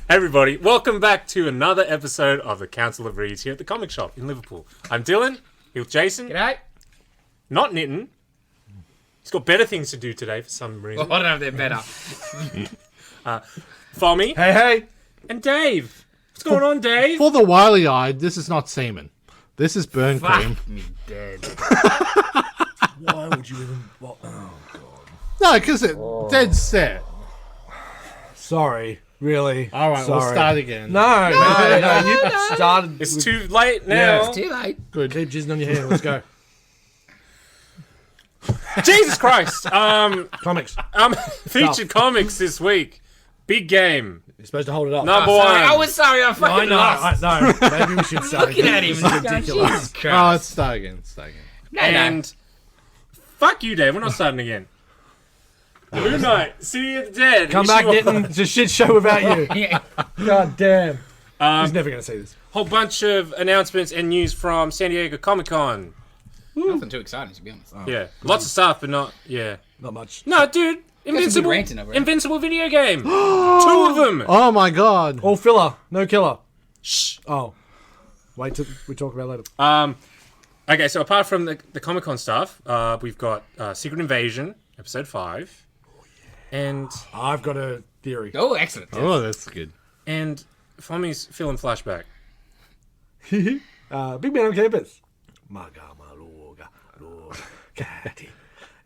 Everybody, welcome back to another episode of the Council of Reeds here at the Comic Shop in Liverpool. I'm Dylan, here with Jason. G'day. Not Nitin. He's got better things to do today for some reason. Well, I don't know if they're better. Fommy. Hey. And Dave. What's going on, Dave? For the wily-eyed, this is not semen. This is burn cream. Fuck me dead. Why would you even... Oh, God. No, because it's dead set. Sorry. Really? All right, Sorry. we'll start again. No. You started... It's too late now. Yeah, It's too late. Good. Keep jizzing on your hand. Let's go. Jesus Christ. Comics. Featured comics this week. Big game. You're supposed to hold it up. Number Sorry, one. I was sorry. I fucking lost. No. Maybe we should start Looking again. at him. This is ridiculous. Jesus Oh, Christ. let's start again. And fuck you, Dave. We're not starting again. Moon Knight, City of the Dead. Come back, Nitin. It's a shit show without you. Yeah. God damn. He's never going to see this. Whole bunch of announcements and news from San Diego Comic-Con. Nothing too exciting, to be honest. Yeah. Lots of stuff, but not... Yeah. Not much. No, dude. Invincible. ranting over it. Invincible video game. 2 of them. Oh my god. All filler. No killer. Shh. Oh. Wait till we talk about it later. Okay, so apart from the Comic-Con stuff, we've got Secret Invasion, Episode 5. And I've got a theory. Oh, excellent. Oh, that's good. Fommy's film Flashback. Big man on campus.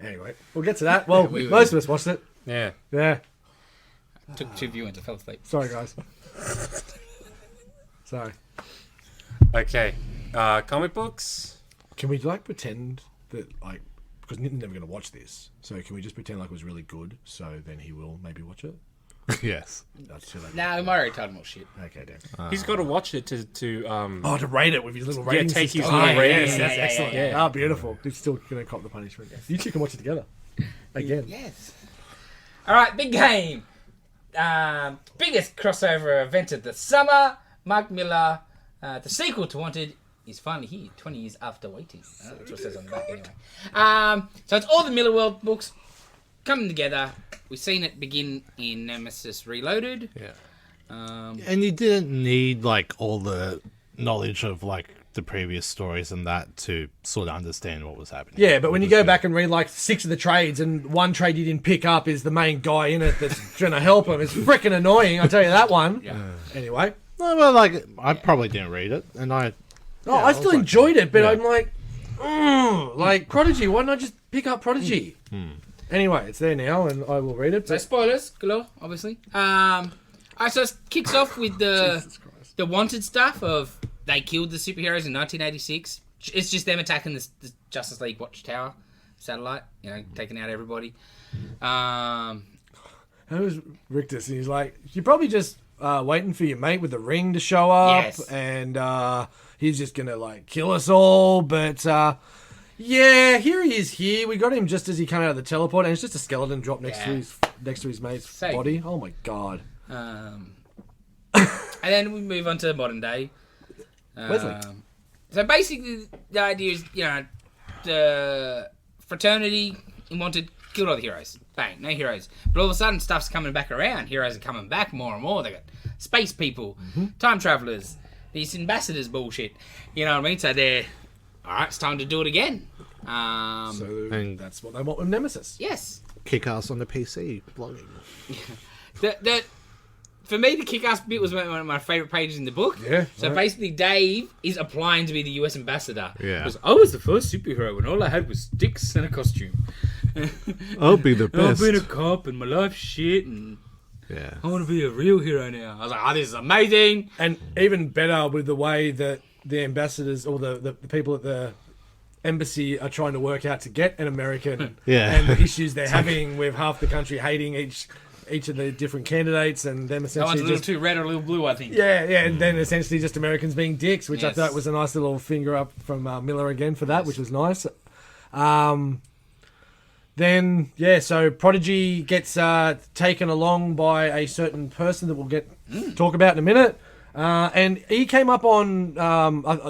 Anyway, we'll get to that. Well, most of us watched it. Yeah. Yeah. Took 2 viewings. I fell asleep. Sorry, guys. Sorry. Okay. Comic books. Can we pretend that because Nitin's never going to watch this, so can we just pretend like it was really good, so then he will maybe watch it? Yes. That's too late. Nah, we might already told him all shit. Okay, damn. He's got to watch it to To rate it with his little rating take his system. little rating Yes, system. that's excellent. yeah. Ah, beautiful. He's still going to cop the punishment. You two can watch it together. Again. Yes. All right, big game. Biggest crossover event of the summer. Mark Miller, the sequel to Wanted, is finally here, 20 years after waiting. That's what it says on the back anyway. So it's all the Miller World books coming together. We've seen it begin in Nemesis Reloaded. Yeah. And you didn't need all the knowledge of the previous stories and that to sort of understand what was happening. Yeah, but when you go back and read 6 of the trades and one trade you didn't pick up is the main guy in it that's trying to help him, it's freaking annoying, I'll tell you that one. Yeah. Anyway. No, well, I probably didn't read it, and I still enjoyed it, but yeah. I'm Prodigy, why not just pick up Prodigy? Anyway, it's there now, and I will read it. So spoilers galore, obviously. Alright, so it kicks off with the Wanted stuff of they killed the superheroes in 1986. It's just them attacking the Justice League Watchtower satellite, taking out everybody. That was Rictus, and he's like, you're probably just waiting for your mate with the ring to show up, Yes. and he's just gonna kill us all, but yeah, here he is. Here we got him just as he came out of the teleport, and it's just a skeleton dropped next to his mate's body. Oh my god! And then we move on to modern day. Wesley. So basically, the idea is, the fraternity in Wanted killed all the heroes. Bang, no heroes. But all of a sudden, stuff's coming back around. Heroes are coming back more and more. They got space people, time travelers, these ambassadors bullshit. You know what I mean? So they're alright. It's time to do it again. And that's what they want with Nemesis. Yes. kick ass on the PC blogging. For me, the kick-ass bit was one of my favourite pages in the book. Yeah. So basically, Dave is applying to be the US ambassador. Yeah. Because I was the first superhero and all I had was sticks and a costume. I'll be the best. I've been a cop and my life's shit and Yeah. I want to be a real hero now. I was like, this is amazing. And even better with the way that the ambassadors or the people at the embassy are trying to work out to get an American. Yeah. And the issues they're having with half the country hating each of the different candidates and them That one's essentially a little just... too red or a little blue, I think. Yeah, and then essentially just Americans being dicks, which I thought was a nice little finger up from Miller again for that, which was nice. Then, so Prodigy gets taken along by a certain person that we'll talk about in a minute. And he came up on,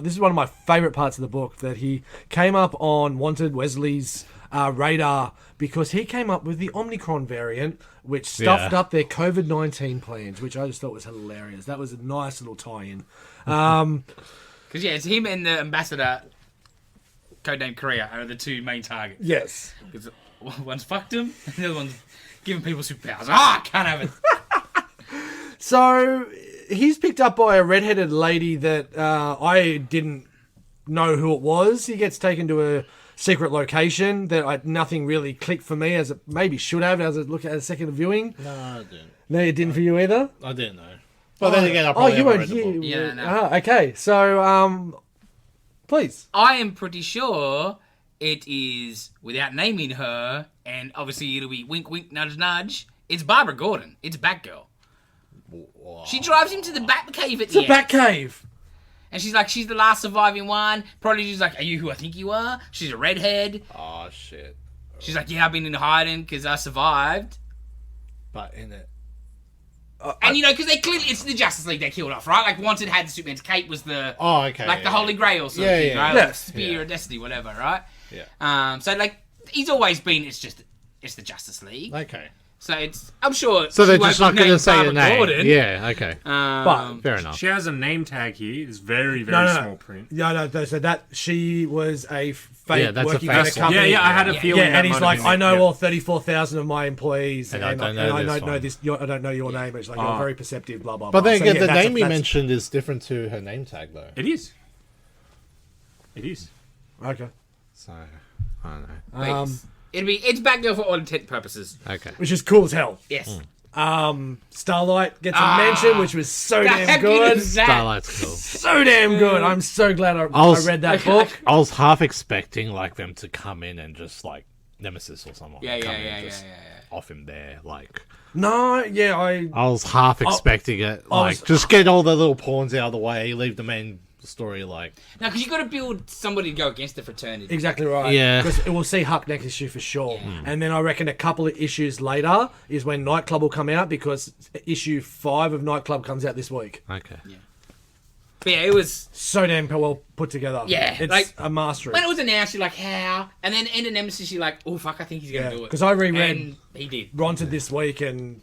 this is one of my favourite parts of the book, that he came up on Wanted Wesley's radar because he came up with the Omicron variant, which stuffed up their COVID-19 plans, which I just thought was hilarious. That was a nice little tie-in. Because it's him and the ambassador, codename Korea, are the two main targets. Yes. Because one's fucked him, and the other one's giving people superpowers. Ah, can't have it. So he's picked up by a redheaded lady that I didn't know who it was. He gets taken to a secret location that nothing really clicked for me, as it maybe should have as I look at a second viewing. No, I didn't. No, it didn't for you either? I didn't know. But then again, I probably you haven't weren't read the here. book. Yeah, no. Ah, okay, so please. I am pretty sure it is, without naming her, and obviously it'll be wink, wink, nudge, nudge, it's Barbara Gordon. It's Batgirl. Wow. She drives him to the Batcave at It's the a end. Batcave. And she's like, she's the last surviving one. Prodigy's like, are you who I think you are? She's a redhead. Oh, shit. She's like, yeah, I've been in hiding because I survived. But in it. And you know, because they clearly, it's the Justice League they killed off, right? Like, Wanted had the Superman's cape was the, Oh, okay. like the Holy Grail sort of Yeah, thing, yeah, right? yeah. Like Spear of Destiny, whatever, right? Yeah. So, like, he's always been, it's the Justice League. Okay. So I'm sure. So she they're won't just be not going to named say Barbara the name. Gordon. Yeah, okay. But Fair enough. She has a name tag here. It's very, very No. small print. Yeah, no, so that she was a fake Yeah, that's a working fake for the one. company. Yeah, I had a Yeah. feeling. Yeah, that and he's might like, have been I it. know Yeah. all 34,000 of my employees, And I don't know this one. I don't know your name. It's like you're very perceptive, blah blah. But blah. then So, again, yeah, the that's- name you that's- mentioned is different to her name tag, though. It is. It is. Okay. So, I don't know. It's Batgirl for all intent purposes. Okay. Which is cool as hell. Yes. Starlight gets a mention, which was so damn How good. is that? Starlight's cool. So damn good. I'm so glad I was- read that book. I was half expecting like them to come in and just like Nemesis or someone. Yeah, come yeah, in yeah, and yeah, just yeah. off him there. Like No, yeah, I was half expecting it. Like just get all the little pawns out of the way, leave the main story like. No, because you got to build somebody to go against the fraternity. exactly right. Yeah. Because we'll see Huck next issue for sure. And then I reckon a couple of issues later is when Nightclub will come out, because issue 5 of Nightclub comes out this week. Okay. But yeah, it was So damn well put together. Yeah, It's like, a mastery. when it was announced. You're like, how? And then end of Nemesis, you're like, oh fuck, I think he's gonna Yeah, do it. 'cause I reread- And he did. Ronted this week, and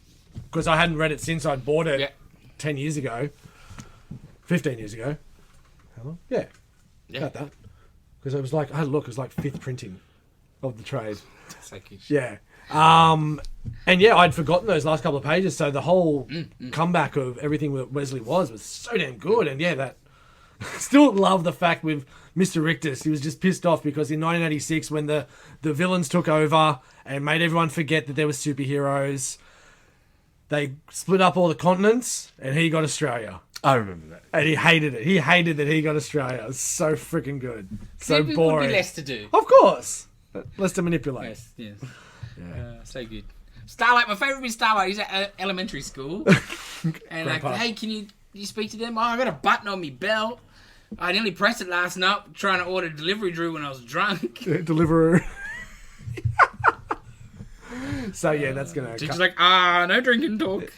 because I hadn't read it since I'd bought it Yeah. 10 years ago, 15 years ago. How long? Yeah, Yeah. about that. Because it was like, I had a look, it was like 5th printing of the trade. So good. Yeah. And yeah, I'd forgotten those last couple of pages, so the whole comeback of everything that Wesley was so damn good. And yeah, that still love the fact with Mr. Rictus, he was just pissed off because in 1986, when the villains took over and made everyone forget that there were superheroes, they split up all the continents and he got Australia. I remember that. And he hated it. He hated that he got Australia. It was so freaking good. So Maybe boring. would be less to do. Of course. Less to manipulate. Yes, yes. So good. Starlight, my favourite is Starlight. He's at elementary school. And like, Grandpa. hey, can you speak to them? Oh, I got a button on me belt. I nearly pressed it last night trying to order delivery drew when I was drunk. Deliverer. So yeah, that's gonna. She's like, no drinking talk.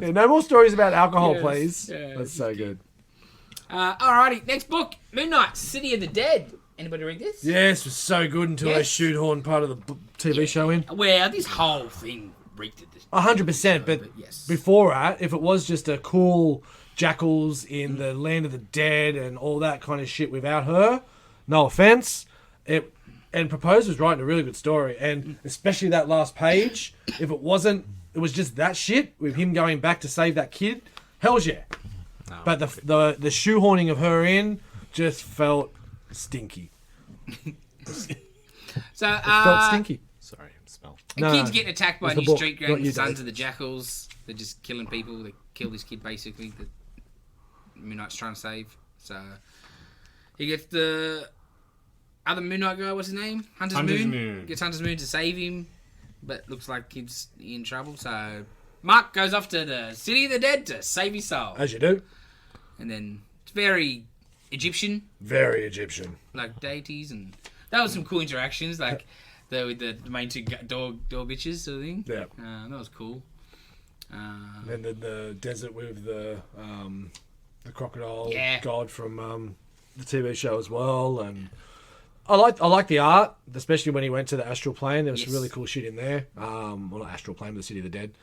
Yeah, no more stories about alcohol, Yes, please. yeah, That's so good. Alrighty, next book, Moon Knight, City of the Dead. Anybody read this? Yes, it was so good until they Yes. shoehorned part of the TV show in. Well, this whole thing reeked at this. 100%, but yes. before that, if it was just a cool jackals in the land of the dead and all that kind of shit without her, no offense, and Propose was writing a really good story, and especially that last page, if it wasn't, it was just that shit with him going back to save that kid, hell's yeah. No, But the shoehorning of her in just felt stinky. So, Felt stinky. sorry, smell. a No, kid's getting attacked by it's the new book, street not gang, you, sons Dave. of the jackals. They're just killing people. They kill this kid basically that Moon Knight's trying to save. So he gets the other Moon Knight guy. What's his name? Hunter's Moon. Gets Hunter's Moon to save him, but looks like he's in trouble. So Mark goes off to the City of the Dead to save his soul. As you do. And then it's very Egyptian, Very Egyptian. like deities, and that was some cool interactions, like with the main two dog bitches sort of thing. Yeah. That was cool. And then the desert with the crocodile Yeah. god from the TV show as well. And I like the art, especially when he went to the astral plane. There was some Yes. really cool shit in there. Well, not astral plane, but the city of the dead.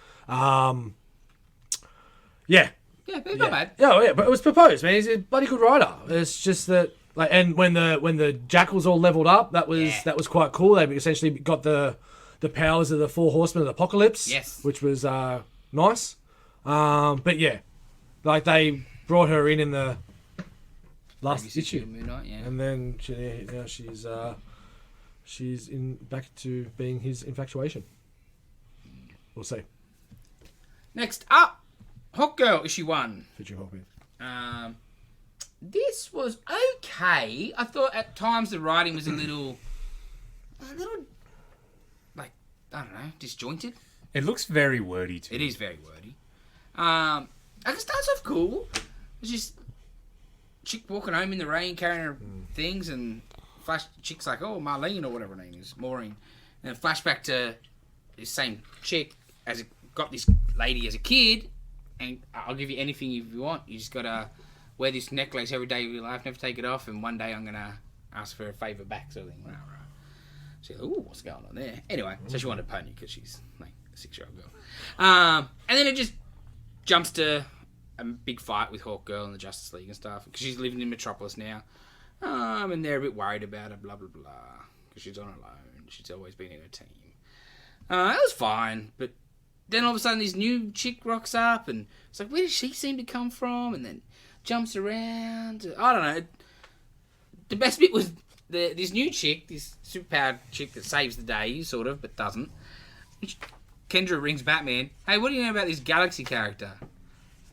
Yeah, Yeah, but not bad. yeah, but it was proposed, man. He's a bloody good writer. It's just that, like, and when the jackals all leveled up, that was quite cool. They essentially got the powers of the 4 horsemen of the apocalypse. Yes. Which was nice. But yeah, like they brought her in the last issue, Moon Knight, yeah. and then now she's in back to being his infatuation. We'll see. Next up, Hawkgirl issue 1. Featuring Hawkman. This was okay. I thought at times the writing was a little, like, I don't know, disjointed. It looks very wordy to It me. is very wordy. Like, it starts off cool. It's just chick walking home in the rain carrying her things, and chick's like, oh, Marlene or whatever her name is, Maureen. And then flashback to this same chick as got this lady as a kid, and I'll give you anything if you want. You just gotta wear this necklace every day of your life, never take it off, and one day I'm gonna ask for a favour back, sort of thing. Right. She's like, ooh, what's going on there? Anyway, so she wanted a pony because she's like a 6-year-old girl. And then it just jumps to a big fight with Hawkgirl and the Justice League and stuff, because she's living in Metropolis now. And they're a bit worried about her, blah, blah, blah, because she's on her own. She's always been in her team. It was fine, but then all of a sudden this new chick rocks up, and it's like, where does she seem to come from? And then jumps around. I don't know. The best bit was this new chick, this superpowered chick that saves the day, sort of, but doesn't. Kendra rings Batman. Hey, what do you know about this Galaxy character?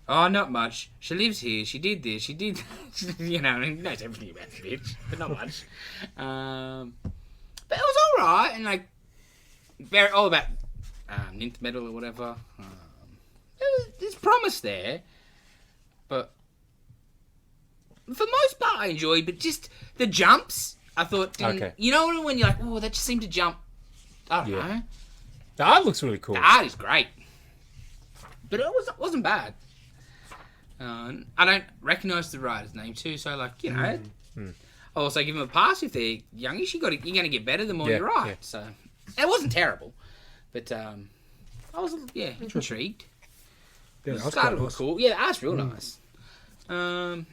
Oh, not much. She lives here. She did this. She did that. You know, he knows everything about the bitch, but not much. But it was alright, and like, all about Nth Metal or whatever. There's promise there, but for the most part I enjoyed, but just the jumps, I thought, you know when you're like, oh, that just seemed to jump, I don't know. The art looks really cool. The art is great, but it wasn't bad. I don't recognise the writer's name too, so like, you know, I also give him a pass if they're youngish. You're going to get better the more you write. Yeah. So it wasn't terrible, but I was intrigued. Yeah, The start was cool. Yeah, the art's real nice. All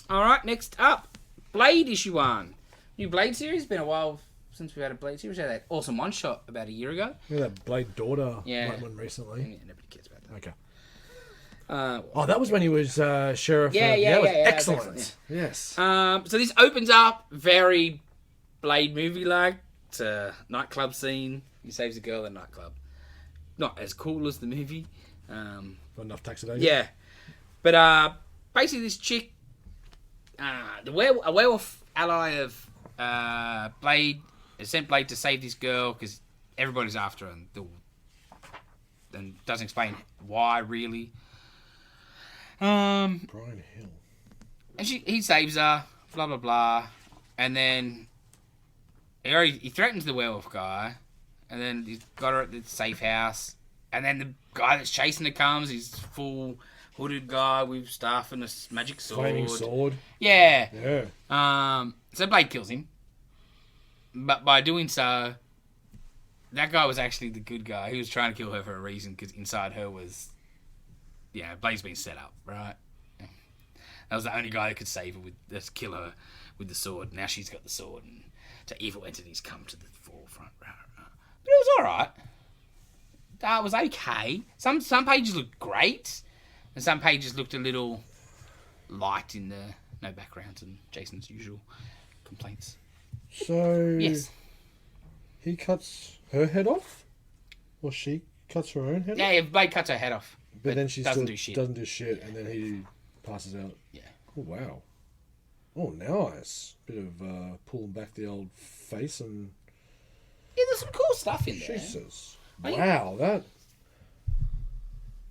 right, next up, Blade issue 1. New Blade series. Been a while since we've had a Blade series. We had that awesome one shot about a year ago. Yeah, that Blade daughter one recently. Yeah, nobody cares about that. Okay. That was when he was sheriff. Yeah, that was yeah, excellent. Yes. So this opens up very Blade movie-like. It's a nightclub scene. He saves a girl at a nightclub. Not as cool as the movie. Not enough taxidermy. Yeah, but basically this chick, a werewolf ally of Blade, has sent Blade to save this girl because everybody's after her, and doesn't explain why really. Brian Hill. And he saves her, blah blah blah, and then he threatens the werewolf guy, and then he's got her at the safe house, and then the guy that's chasing her comes. He's full hooded guy with staff and a magic sword. Flaming sword. Yeah. Yeah. So Blade kills him, but by doing so, that guy was actually the good guy. He was trying to kill her for a reason, because inside her was, Blade's been set up, right? That was the only guy that could save her kill her with the sword. Now she's got the sword, and so evil entities come to the forefront. But it was all right. It was okay. Some pages looked great, and some pages looked a little light in the no backgrounds and Jason's usual complaints. So Yes. he cuts her head off, or she cuts her own head off. Yeah, Blade cuts her head off. But then she doesn't still do shit. doesn't do shit, and then he passes out. Yeah. Oh wow. Oh, nice. Bit of pulling back the old face and. Yeah, there's some cool stuff in there. Jesus. Wow, that.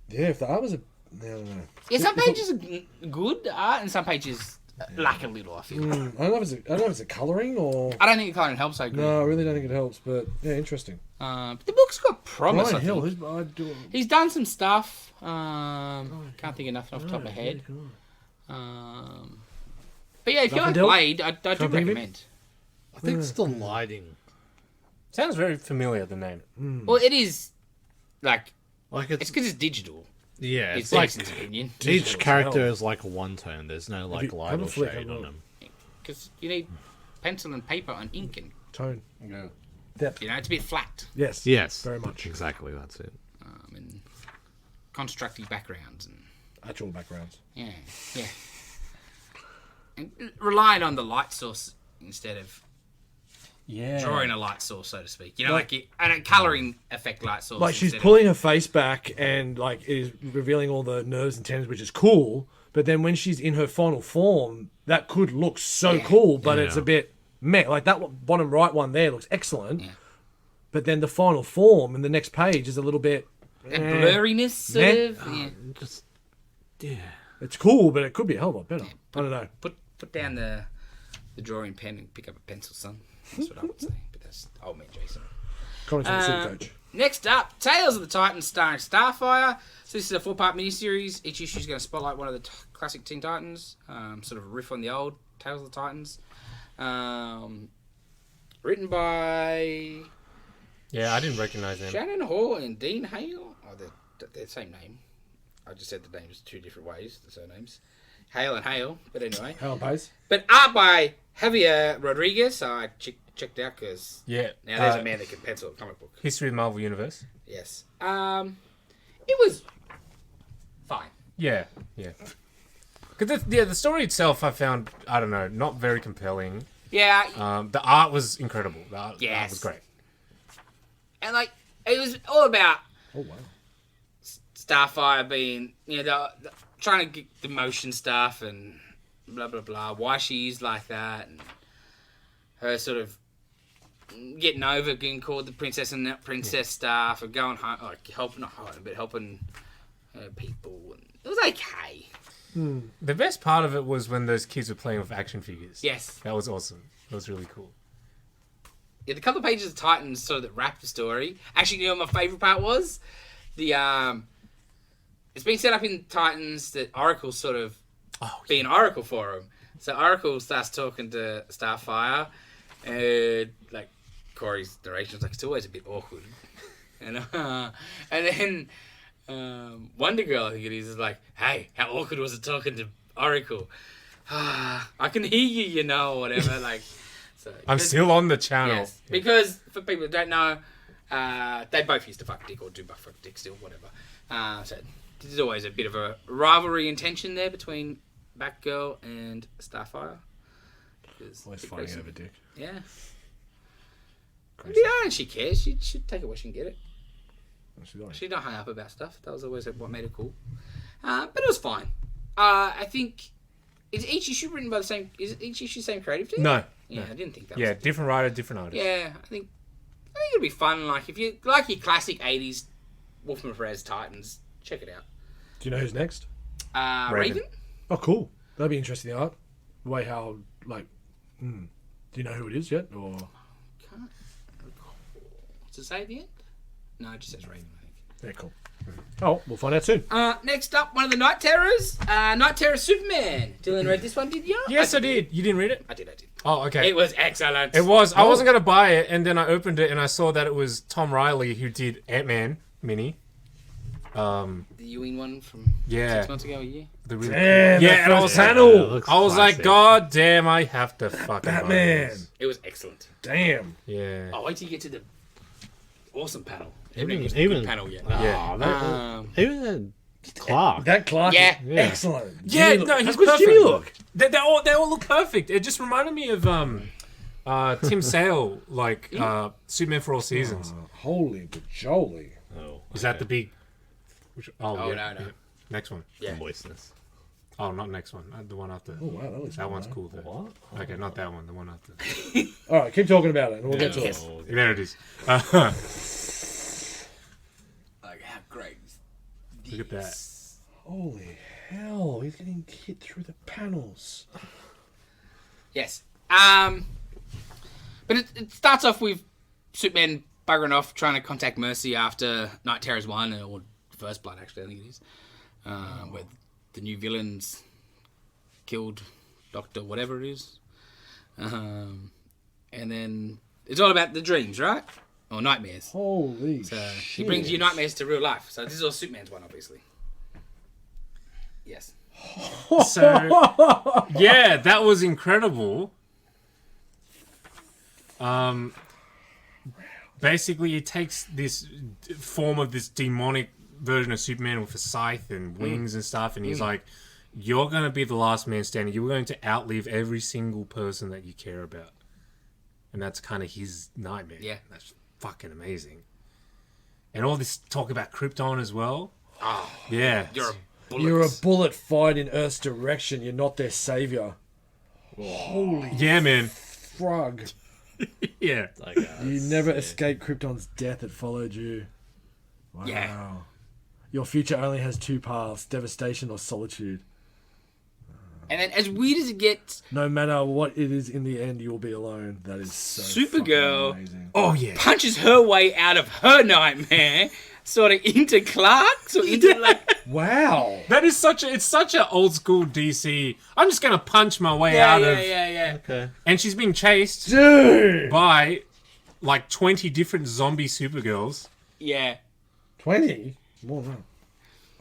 Yeah, if the art was a. No. Yeah, some pages are good art, and some pages lack a little, I feel. I don't know if it's a colouring or. I don't think the colouring helps, I agree. No, I really don't think it helps, but yeah, interesting. But the book's got promise, Brian I Hill, think. He's done some stuff. Can't think of nothing off the top of my head. But yeah, if you like Blade, I do recommend. I think it's the lighting. Sounds very familiar, the name. Well, it is like Like it's because it's digital. yeah, It's it's like Dixon's opinion. each character hell. is like one tone. There's no like you light have a or flick, shade have a on look. them. Because you need pencil and paper and ink, and Tone. Yeah. Depth. you know it's a bit flat. Yes. Yes, Very much. Exactly, that's it. And constructy backgrounds and Actual backgrounds. yeah. And relying on the light source instead of Yeah. drawing a light source, so to speak. You know, and a colouring effect light source. Like she's instead pulling her face back and like is revealing all the nerves and tendons, which is cool. But then when she's in her final form, that could look so cool, but it's a bit meh. Like that bottom right one there looks excellent. Yeah. But then the final form in the next page is a little bit that blurriness, sort Meh. of. Yeah. Just yeah. It's cool, but it could be a hell of a lot better. I don't know. Put down the drawing pen and pick up a pencil, son. That's what I would say. But that's old man Jason. Comments from the super coach. Next up, Tales of the Titans starring Starfire. So this is a 4-part miniseries. Each issue is going to spotlight one of the classic Teen Titans. Sort of a riff on the old Tales of the Titans. Written by Yeah, I didn't recognize them. Shannon Hall and Dean Hale. Oh, they're the same name. I just said the names two different ways, the surnames. Hale and Hale, but anyway. Hell pays. But art by Javier Rodriguez. I checked out because Yeah. now there's a man that can pencil a comic book. History of the Marvel Universe. Yes. It was fine. Yeah. Because the story itself, I found, I don't know, not very compelling. Yeah. The art was incredible. The art Yes. was great. And like it was all about Oh wow. Starfire being, you know, the trying to get the motion stuff and blah blah blah. Why she's like that and her sort of getting over getting called the princess and that princess stuff and going home, like helping her people. And it was okay. The best part of it was when those kids were playing with action figures. Yes. That was awesome. That was really cool. Yeah, the couple of pages of Titans sort of that wrapped the story. Actually, you know what my favourite part was? The it's been set up in Titans that Oracle's sort of being Oracle for him. So Oracle starts talking to Starfire, and like Corey's narration is like it's always a bit awkward, and then Wonder Girl, I think it is like, hey, how awkward was it talking to Oracle? I can hear you, you know, or whatever. Like, so I'm still on the channel. yes, because for people who don't know, they both used to fuck dick or do fuck dick still, whatever. So there's always a bit of a rivalry and tension there between Batgirl and Starfire. Always fighting over dick. Yeah. Crazy. Yeah, and she cares. She should take it where she can get it. What's she doing? She's not hung up about stuff. That was always what made it cool. But it was fine. I think is each issue written by the same? Is each issue the same creative team? No. Yeah, I didn't think that. Yeah, was different writer, different artist. Yeah, I think it'll be fun. Like if you like your classic '80s Wolfman Perez Titans, check it out. Do you know who's next? Raven. Oh, cool. That'd be interesting. The art, the way how like. Do you know who it is yet? Or Can't recall. Does it say at the end? No, it just says Raven. I think. yeah, cool. Oh, we'll find out soon. Next up, one of the Night Terrors. Night Terror Superman. Dylan read this one, did you? Yes, I did. You didn't read it? I did. Oh, okay. It was excellent. It was. I wasn't going to buy it, and then I opened it, and I saw that it was Tom Riley who did Ant-Man mini. The Ewing one from Yeah. 6 months ago, a year. The really Damn, yeah, that and I first was panel. I was like, classic. God damn, I have to fucking buy Batman. this. It was excellent. Damn. Yeah. Oh, wait till you get to the awesome panel. Even Panel yet. yeah. Even Clark. That Clark Yeah. is excellent. Yeah, Jimmy no, look- he's how good's perfect. Jimmy look? They all look perfect. It just reminded me of Tim Sale, like Superman for All Seasons. Holy bajoli. Oh, Is that the big? Oh, yeah, no. yeah. Next one. Yeah. moistness? Oh, not next one. The one after. Oh, wow, that looks That good, one's man. cool though. What? Okay, not that one. The one after. All right, keep talking about it, and we'll get to Yes. it. There it is. Like, how great is Look at that. Holy hell, he's getting hit through the panels. Yes. But it starts off with Superman buggering off, trying to contact Mercy after Night Terrors 1, or First Blood, actually, I think it is. Where the new villains killed Dr. whatever it is. And then it's all about the dreams, right? Or nightmares. Holy So shit. he brings you nightmares to real life. So this is all Superman's one, obviously. Yes. So yeah, that was incredible. Basically, it takes this form of this demonic version of Superman with a scythe and wings and stuff, and he's like, "You're going to be the last man standing. You're going to outlive every single person that you care about," and that's kind of his nightmare. Yeah, that's fucking amazing. And all this talk about Krypton as well. Oh, yeah, You're a bullet fired in Earth's direction. You're not their savior. Holy yeah, man. frog. Yeah. You never escape Krypton's death that followed you. Wow. Yeah. Your future only has two paths, devastation or solitude. And then as weird as it gets, No matter what it is in the end, you will be alone. That is so Supergirl- fucking amazing. Oh yeah. punches her way out of her nightmare, sort of into Clark's or into like... Wow. That is such an old school DC. I'm just gonna punch my way out of. Yeah. Okay. And she's being chased Dude. by like 20 different zombie Supergirls. Yeah. 20? More than that.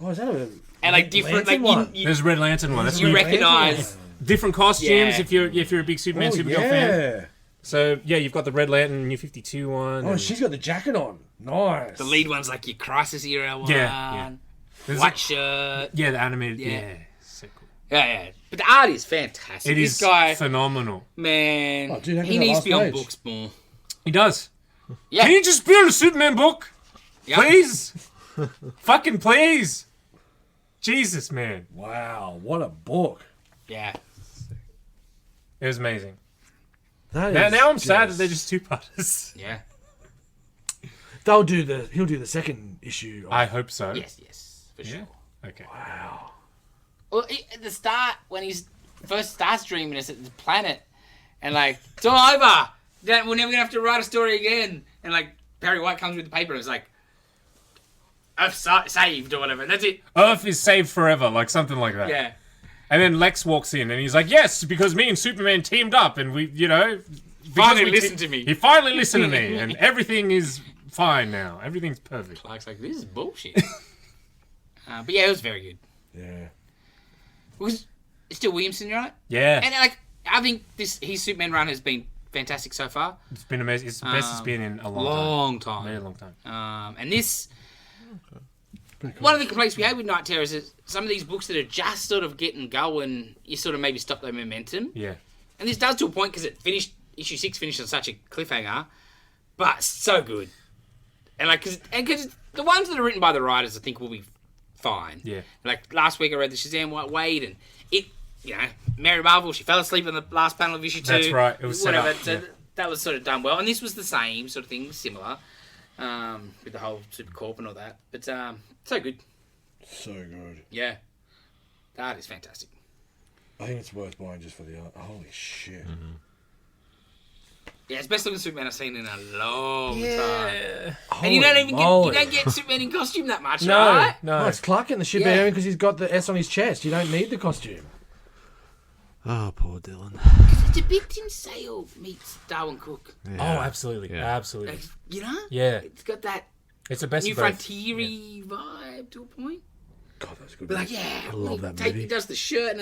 Oh, is that a... And like different, Lantern like one? There's a Red Lantern one. That's you right. recognise... Different costumes Yeah. if you're a big Superman Oh, Supergirl yeah. fan. So yeah, you've got the Red Lantern New 52 one. Oh, and she's got the jacket on. Nice. The lead one's like your Crisis era one. Yeah. There's White a- shirt. yeah, the animated. Yeah. Yeah, so cool. Yeah. But the art is fantastic. It This is guy, phenomenal. man, Oh, dude, how can he that needs last to be on page? books more. He does. Yeah. Can you just be on a Superman book, Yeah. please? Fucking please. Jesus, man, Wow, what a book. Yeah. it was amazing. That Now I'm is sad that just- they're just two-parters. Yeah. He'll do the second issue. I hope so. Yes, for sure. Yeah. Okay. Wow. Well, at the start, when he's first starts dreaming us at the planet, and like, it's all over. We're never gonna have to write a story again. And like, Barry White comes with the paper and it's like, Earth saved or whatever. That's it. Earth is saved forever, like something like that. Yeah. And then Lex walks in and he's like, "Yes, because me and Superman teamed up, and we, Finally listened to me." He finally listened to me, and everything is fine now. Everything's perfect." Clark's like, this is bullshit. But yeah, it was very good. Yeah. It was still Williamson, right? Yeah, And like, I think his Superman run has been fantastic so far. it's been amazing. It's the best it's been in a long time. Very long time. And this, one of the complaints we had with Night Terrors is some of these books that are just sort of getting going, you sort of maybe stop their momentum. Yeah, And this does to a point because it finished, issue 6 finished on such a cliffhanger, but so good. And like, because the ones that are written by the writers, I think will be fine. Yeah. Like last week I read the Shazam White Wade, and it, Mary Marvel, she fell asleep on the last panel of issue 2. That's right. It was set whatever. up, So yeah. that was sort of done well, and this was the same sort of thing, similar, with the whole Supercorp and all that. But so good. So good. Yeah, the art is fantastic. I think it's worth buying just for the art. Holy shit. Mm-hmm. Yeah, it's best looking Superman I've seen in a long time. Holy And you don't even moly. get Superman in costume that much, no, right? Oh, no. it's Clark in the ship Yeah. because he's got the S on his chest. You don't need the costume. Oh, poor Dylan. It's a bit Tim Sale meets Darwin Cook. Oh, Yeah. absolutely, Yeah. absolutely. Like, you know? Yeah, It's got that it's the best new of both. frontiery vibe to a point. God, that's good. But like, yeah. I love that He movie. does the shirt and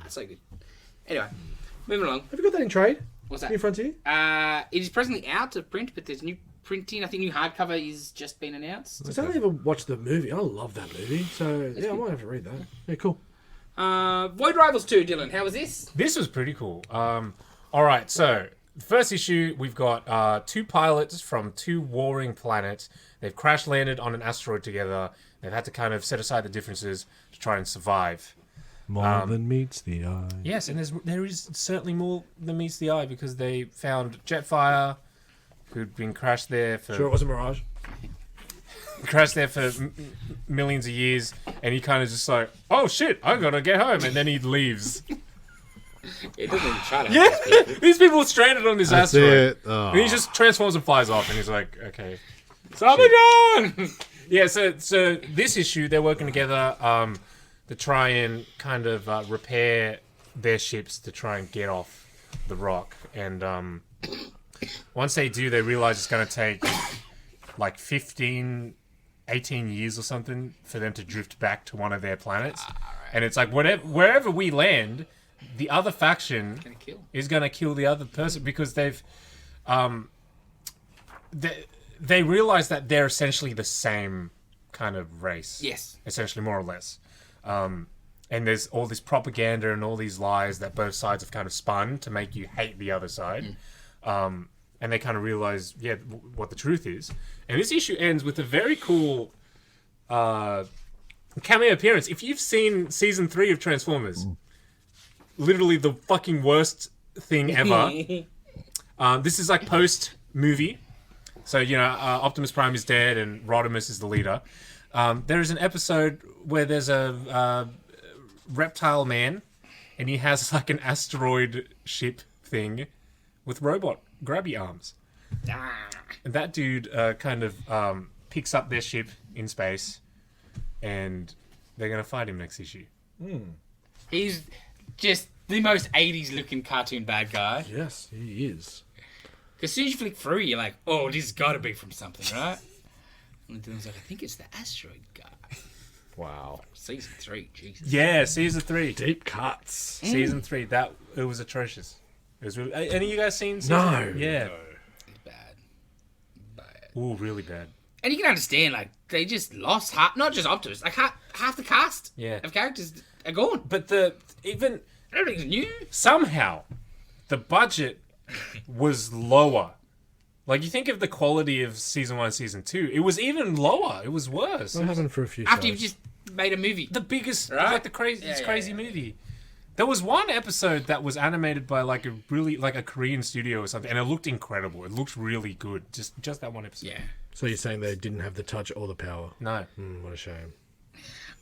it's so good. Anyway, moving along. Have you got that in trade? What's New that? Frontier? It is presently out of print, but there's new printing. I think new hardcover is just been announced. I don't even watch the movie. I love that movie. So, yeah, I might have to read that. Yeah, cool. Void Rivals 2, Dylan. How was this? This was pretty cool. All right, so the first issue, we've got 2 pilots from 2 warring planets. They've crash landed on an asteroid together. They've had to kind of set aside the differences to try and survive. More than meets the eye. Yes, and there is certainly more than meets the eye because they found Jetfire, who'd been crashed there for Sure, it wasn't Mirage. millions of years, and he kind of just like, oh shit, I gotta get home, and then he leaves. It doesn't even try to. Yeah, these people are stranded on this That's asteroid. it. Oh. And he just transforms and flies off, and he's like, okay. Sabajon! Yeah, so this issue, they're working together to try and kind of repair their ships to try and get off the rock. And once they do, they realize it's going to take like 15, 18 years or something for them to drift back to one of their planets. And it's like, wherever we land, the other faction is going to kill the other person because they realize that they're essentially the same kind of race. Yes. Essentially, more or less. And there's all this propaganda and all these lies that both sides have kind of spun to make you hate the other side. And they kind of realize, what the truth is. And this issue ends with a very cool cameo appearance. If you've seen season 3 of Transformers, literally the fucking worst thing ever. This is like post-movie. So, Optimus Prime is dead and Rodimus is the leader. There is an episode where there's a reptile man and he has like an asteroid ship thing with robot grabby arms. And that dude kind of picks up their ship in space and they're going to fight him next issue. He's just the most 80s looking cartoon bad guy. Yes, he is. Because as soon as you flick through, you're like, oh, this has got to be from something, right? And Dylan's like, I think it's the asteroid guy. Wow. Season 3, Jesus. Yeah, season 3. Deep cuts. Season 3. It was atrocious. It was really, any of you guys seen season? No. Yeah. It's bad. Ooh, really bad. And you can understand, like, they just lost half, not just Optimus, like half the cast of characters are gone. But Everything's new. somehow the budget was lower. Like, you think of the quality of season 1 and season 2, it was even lower. It was worse. What happened for a few After shows? you've just made a movie. The biggest, Right? like the crazy movie. There was one episode that was animated by like a Korean studio or something, and it looked incredible. It looked really good. Just that one episode. Yeah. So you're saying they didn't have the touch or the power? No. What a shame.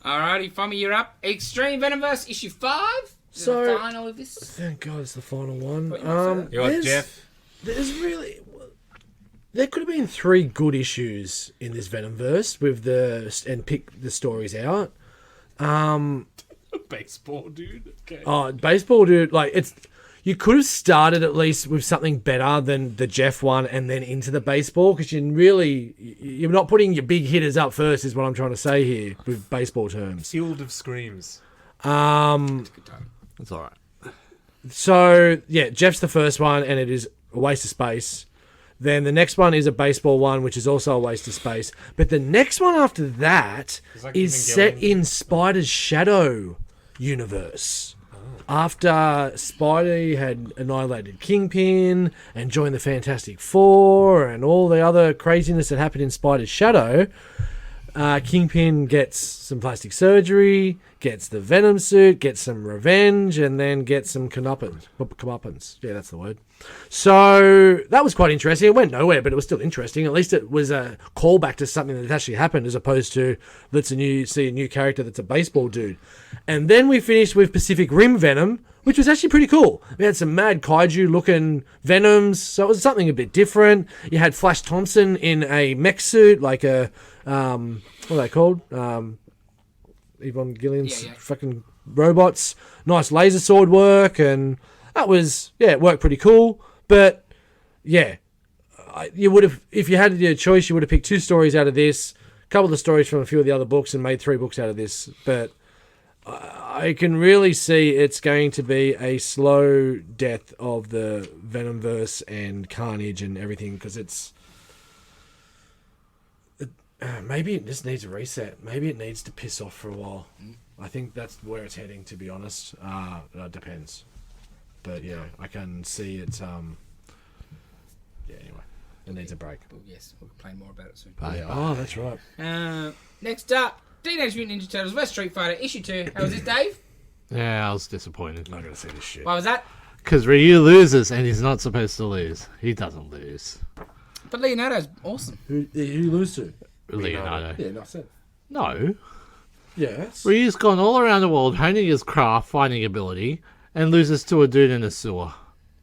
Alrighty, Fummy, you're up. Extreme Venomverse issue 5. This is So- the final of this. Thank God it's the final one. What you want, You want Jeff? There's really... There could have been 3 good issues in this Venomverse and pick the stories out. Baseball dude. Okay. Oh, baseball dude, like you could have started at least with something better than the Jeff one and then into the baseball because you're not putting your big hitters up first is what I'm trying to say here with baseball terms. Field of Screams. Good time. That's all right. So yeah, Jeff's the first one and it is a waste of space. Then the next one is a baseball one, which is also a waste of space. But the next one after that like is set in Spider's Shadow universe. After Spidey had annihilated Kingpin and joined the Fantastic Four and all the other craziness that happened in Spider's Shadow, Kingpin gets some plastic surgery, gets the Venom suit, gets some revenge, and then gets some comeuppance. Yeah, that's the word. So that was quite interesting. It went nowhere, but it was still interesting. At least it was a callback to something that actually happened, as opposed to see a new character that's a baseball dude. And then we finished with Pacific Rim Venom, which was actually pretty cool. We had some mad kaiju-looking Venoms, so it was something a bit different. You had Flash Thompson in a mech suit, like a what are they called? Yvonne Gillian's fucking robots. Nice laser sword work, and that was, it worked pretty cool. But yeah, you would have, if you had your choice, you would have picked 2 stories out of this, a couple of the stories from a few of the other books, and made 3 books out of this. But I can really see it's going to be a slow death of the Venomverse and Carnage and everything, because it's maybe it just needs a reset. Maybe it needs to piss off for a while. I think that's where it's heading, to be honest. It depends. But yeah, I can see it. Anyway, it needs a break. But yes, we'll complain more about it soon. Yeah. Oh, that's right. Next up, Teenage Mutant Ninja Turtles vs Street Fighter issue 2. How was this, Dave? Yeah, I was disappointed. I'm not going to see this shit. Why was that? Because Ryu loses, and he's not supposed to lose. He doesn't lose. But Leonardo's awesome. Who you lose to? Leonardo. Yeah, that's it. No. Yes. Ryu's gone all around the world honing his craft fighting ability and loses to a dude in a sewer.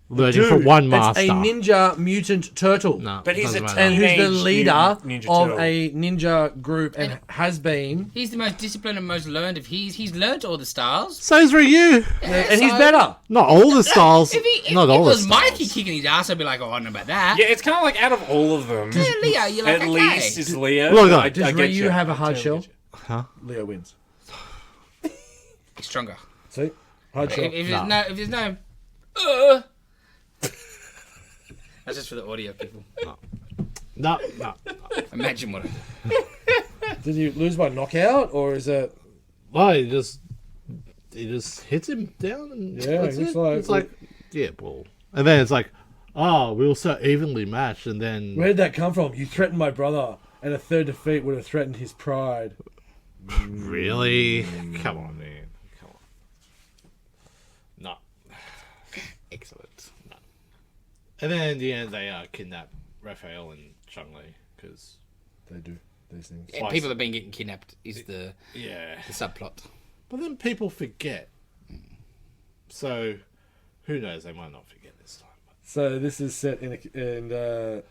learning Dude, from one it's master. a ninja mutant turtle. No, But he's doesn't a matter. And who's the Teenage leader Mutant Ninja of Turtle. a ninja group and has been. He's the most disciplined and most learned of he's learned all the styles. So's Ryu. And he's so- better. Not all the styles. If not all it the was styles. Mikey kicking his ass, I'd be like, oh, I don't know about that. Yeah, it's kind of like out of all of them, Yeah, Leo, you're like, at okay. least is Leo. Look, I Does get Ryu you. have a I hard totally shell? get Huh? Leo wins. He's stronger. See? Hard shell. If there's no, that's just for the audio people. No. Imagine what. Did you lose by knockout or is it. Well, he just hits him down and Yeah, that's it's it. like- It's like, yeah, well. And then it's like, oh, we were so evenly matched, and then Where did that come from? You threatened my brother, and a third defeat would have threatened his pride. really? Come on, man. Come on. No. Excellent. No. And then in the end, they kidnap Raphael and Chun-Li, because, They do these things. And people have been getting kidnapped is the yeah. subplot. But then people forget. So, who knows? They might not forget this time. So this is set in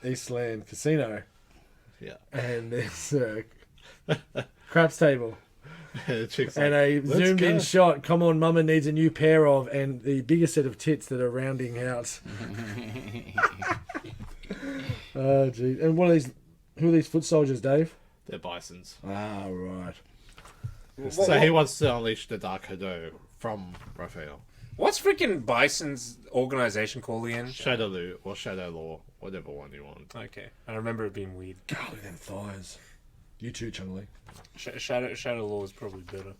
Eastland Casino, But yeah. and there's a craps table. The chick's And like, a "Let's zoomed in go." shot, come on, mama needs a new pair of, and the biggest set of tits that are rounding out. Oh, gee. And what are these? Who are these foot soldiers, Dave? They're bisons. Ah, right. So he wants to unleash the Dark Hado from Raphael. What's freaking Bison's organization called again? Shadowloo or Shadow Law, whatever one you want. Okay, I remember it being weird. God, look at them thighs. You too, Chung-Li. Shadow Law is probably better.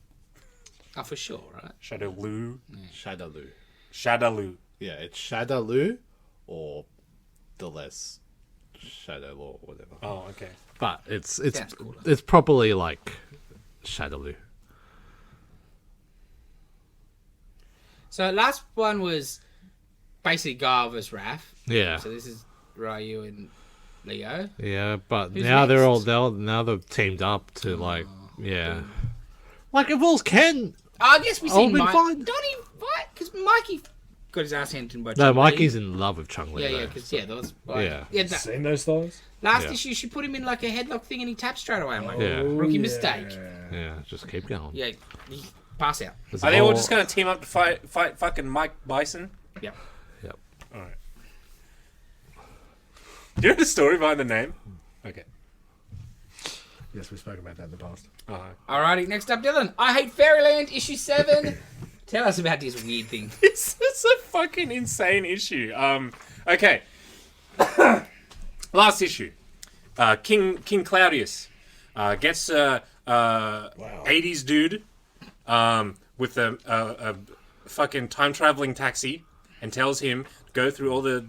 Oh, for sure, right? Shadowloo. Shadowloo. Shadowloo. Yeah, it's Shadowloo or the less Shadow Law, whatever. Oh, okay. But it's Sounds cooler. it's properly like Shadowloo. So last one was basically Gar vs. Raph. Yeah. So this is Ryu and Leo. Yeah, but Who's now next? now they've teamed up to like like if all's Ken. I guess we I'll see be Mike. fine. Don't he fight? Because Mikey got his ass handed to him by No, Chun-Li. Mikey's in love with Chun-Li. Yeah, yeah, though. because that was Yeah. that, Seen those thighs? last Yeah. issue she put him in like a headlock thing and he tapped straight away. I'm like, Yeah. rookie yeah. mistake. Yeah, just keep going. Yeah, he pass out. There's Are a they all whole- just going to team up to fight fucking Mike Bison? Yeah. Yep. Alright. Do you know the story behind the name? Okay. Yes, we spoke about that in the past. Alrighty, next up, Dylan. I Hate Fairyland, issue 7. Tell us about this weird thing. It's a fucking insane issue. Okay. Last issue. King Claudius gets a 80s dude with a fucking time traveling taxi and tells him to go through all the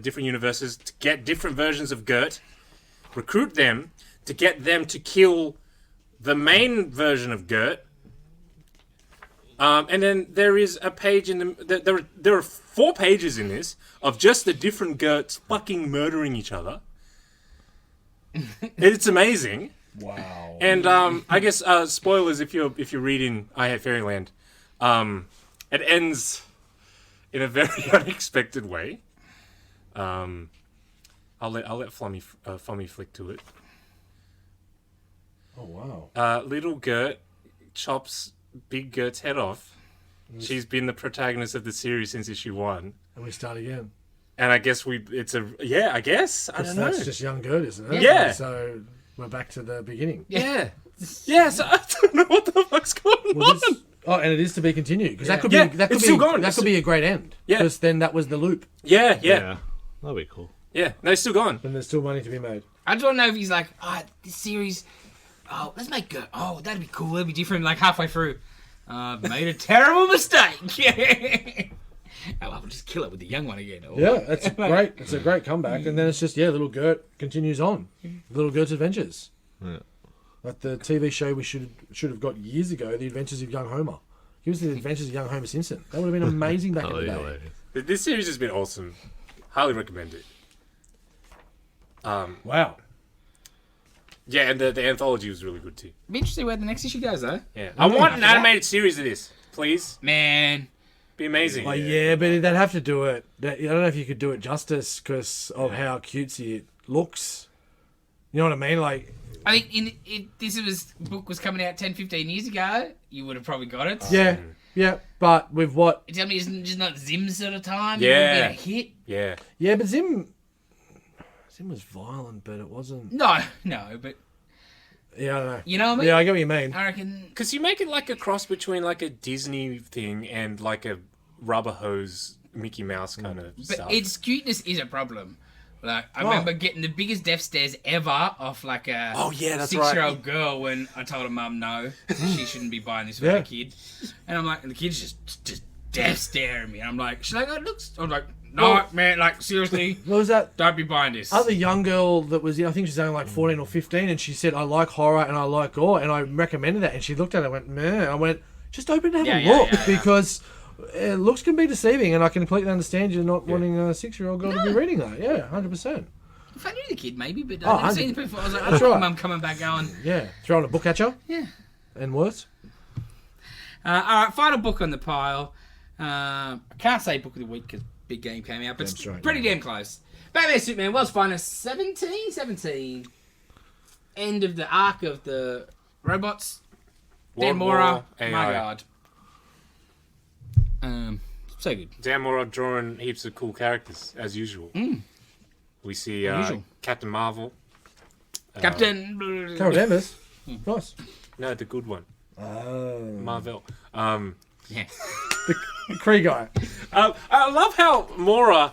different universes to get different versions of Gert, recruit them to get them to kill the main version of Gert. And then there is a page in the... There are 4 pages in this of just the different Gerts fucking murdering each other. It's amazing. Wow. And I guess spoilers if you're reading I Hate Fairyland. It ends in a very unexpected way. I'll let Flummy flick to it. Oh, wow. Little Gert chops Big Gert's head off. She's been the protagonist of the series since issue 1. And we start again. And I guess I guess. I don't know. That's just young Gert, isn't it? Yeah. So we're back to the beginning. Yeah. Yeah, so I don't know what the fuck's going Well, on. and it is to be continued because that could Yeah, be that could it's be still going. that could be a great end. Yeah. Because then that was the loop. Yeah. That'd be cool. Yeah. No, it's still going. And there's still money to be made. I just want to know if he's like, this series, let's make Gert. Oh, that'd be cool. That'd be different. Like halfway through, made a terrible mistake. I'll just kill it with the young one again. Oh. Yeah, that's great. It's a great comeback. And then it's just little Gert continues on. Little Gert's adventures. Yeah. Like the TV show we should have got years ago, The Adventures of Young Homer. Give us The Adventures of Young Homer Simpson. That would have been amazing back in the day. This series has been awesome. Highly recommend it. Wow. Yeah, and the anthology was really good too. Be interesting where the next issue goes, though. Yeah. I want an animated series of this, please. Man, Be amazing. Like, yeah, but they'd have to do it. I don't know if you could do it justice because of how cutesy it looks. You know what I mean? Like, I think book was coming out 10, 15 years ago, you would have probably got it. yeah, but with what? Tell me it's just not Zim sort of time. Yeah. It would be a hit. Yeah. Yeah, but Zim was violent, but it wasn't. No, but Yeah, I don't know. you know what I mean? Yeah, I get what you mean. I reckon. Because you make it like a cross between like a Disney thing and like a rubber hose Mickey Mouse kind of But stuff. its cuteness is a problem. Like, I remember getting the biggest death stares ever off like a that's 6-year-old girl when I told her mum no, she shouldn't be buying this for her kid. And I'm like, and the kid's just death staring me. And I'm like, she's like, oh, it looks. I'm like, no, man, like, seriously, What was that? don't be buying this. Other young girl that was, I think she's only like 14 or 15, and she said, I like horror and I like gore, and I recommended that, and she looked at it and went, meh. I went, just open and have a look, because looks can be deceiving, and I can completely understand you not wanting a 6-year-old girl to be reading that. Yeah, 100%. If I knew the kid, maybe, but Oh, I've never seen it before. I was like, I That's don't right. mum coming back going, Yeah, throwing a book at you, yeah. and worse. All right, final book on the pile. I can't say book of the week because Big Game came out, but it's pretty damn close. Batman Superman, World's Finest, 17. End of the arc of the robots. Dan Mora, my god. So good. Dan Mora drawing heaps of cool characters, as usual. We see Captain Marvel. Captain... Carol Danvers. Nice. No, the good one. Oh. Marvel. Yeah. The Kree guy. I love how Mora...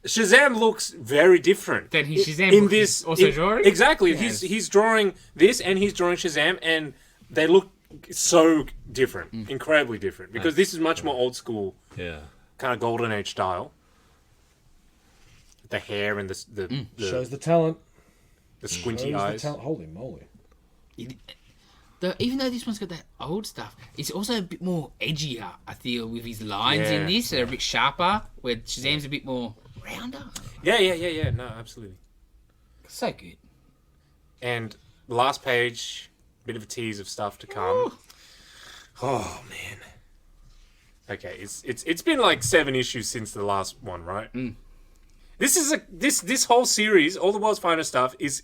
Shazam looks very different. Then he's Shazam in book this he's also drawing? Exactly. Yes. He's drawing this and he's drawing Shazam, and they look so different, incredibly different. Because this is much more old school, Yeah. kind of golden age style. The hair and the Shows the talent. the squinty Shows eyes. the talent. Holy moly. Even though this one's got that old stuff, it's also a bit more edgier, I feel, with his lines in this. They're a bit sharper, where Shazam's a bit more rounder. Yeah. No, absolutely. So good. And the last page, bit of a tease of stuff to come. Ooh. Oh man. Okay, it's been like 7 issues since the last one, right? This is this whole series, all the world's finest stuff, is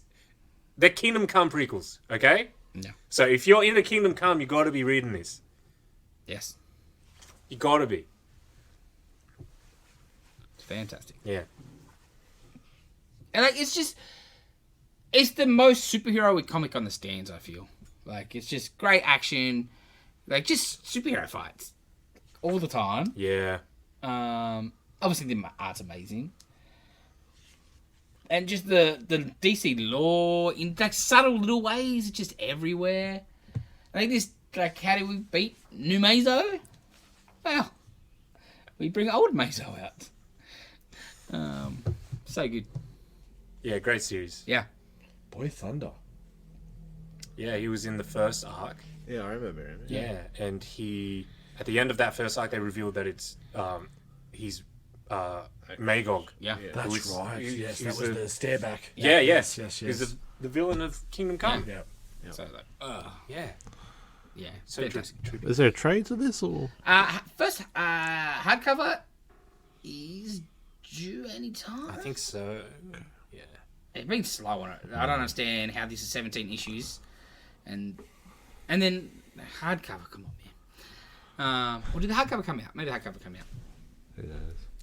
the Kingdom Come prequels. Okay. No. So if you're into Kingdom Come, you got to be reading this. Yes. You got to be. It's fantastic. Yeah. And like, it's the most superhero comic on the stands, I feel. Like, it's just great action, like just superhero fights all the time. Yeah. Obviously the art's amazing. And just the DC lore in like subtle little ways, it's just everywhere. I think this, like, how do we beat new Mazo? Well, we bring old Mazo out. So good. Yeah, great series. Yeah. Boy Thunder. Yeah, he was in the first arc. Yeah, I remember him. Yeah, and he at the end of that first arc, they revealed that he's Magog. Yeah. That's was- right. he- Yes, he that was was the stare back. Yeah, yes. Yes. He's the villain of Kingdom Come. Yeah. So like, Yeah. yeah. So Fantastic. trippy. Is there a trade to this or? First hardcover is due any time. I think so. Yeah. It's been slow on it. I don't understand how this is 17 issues, and then hardcover. Come on, man. Or did the hardcover come out? Maybe the hardcover come out Who knows?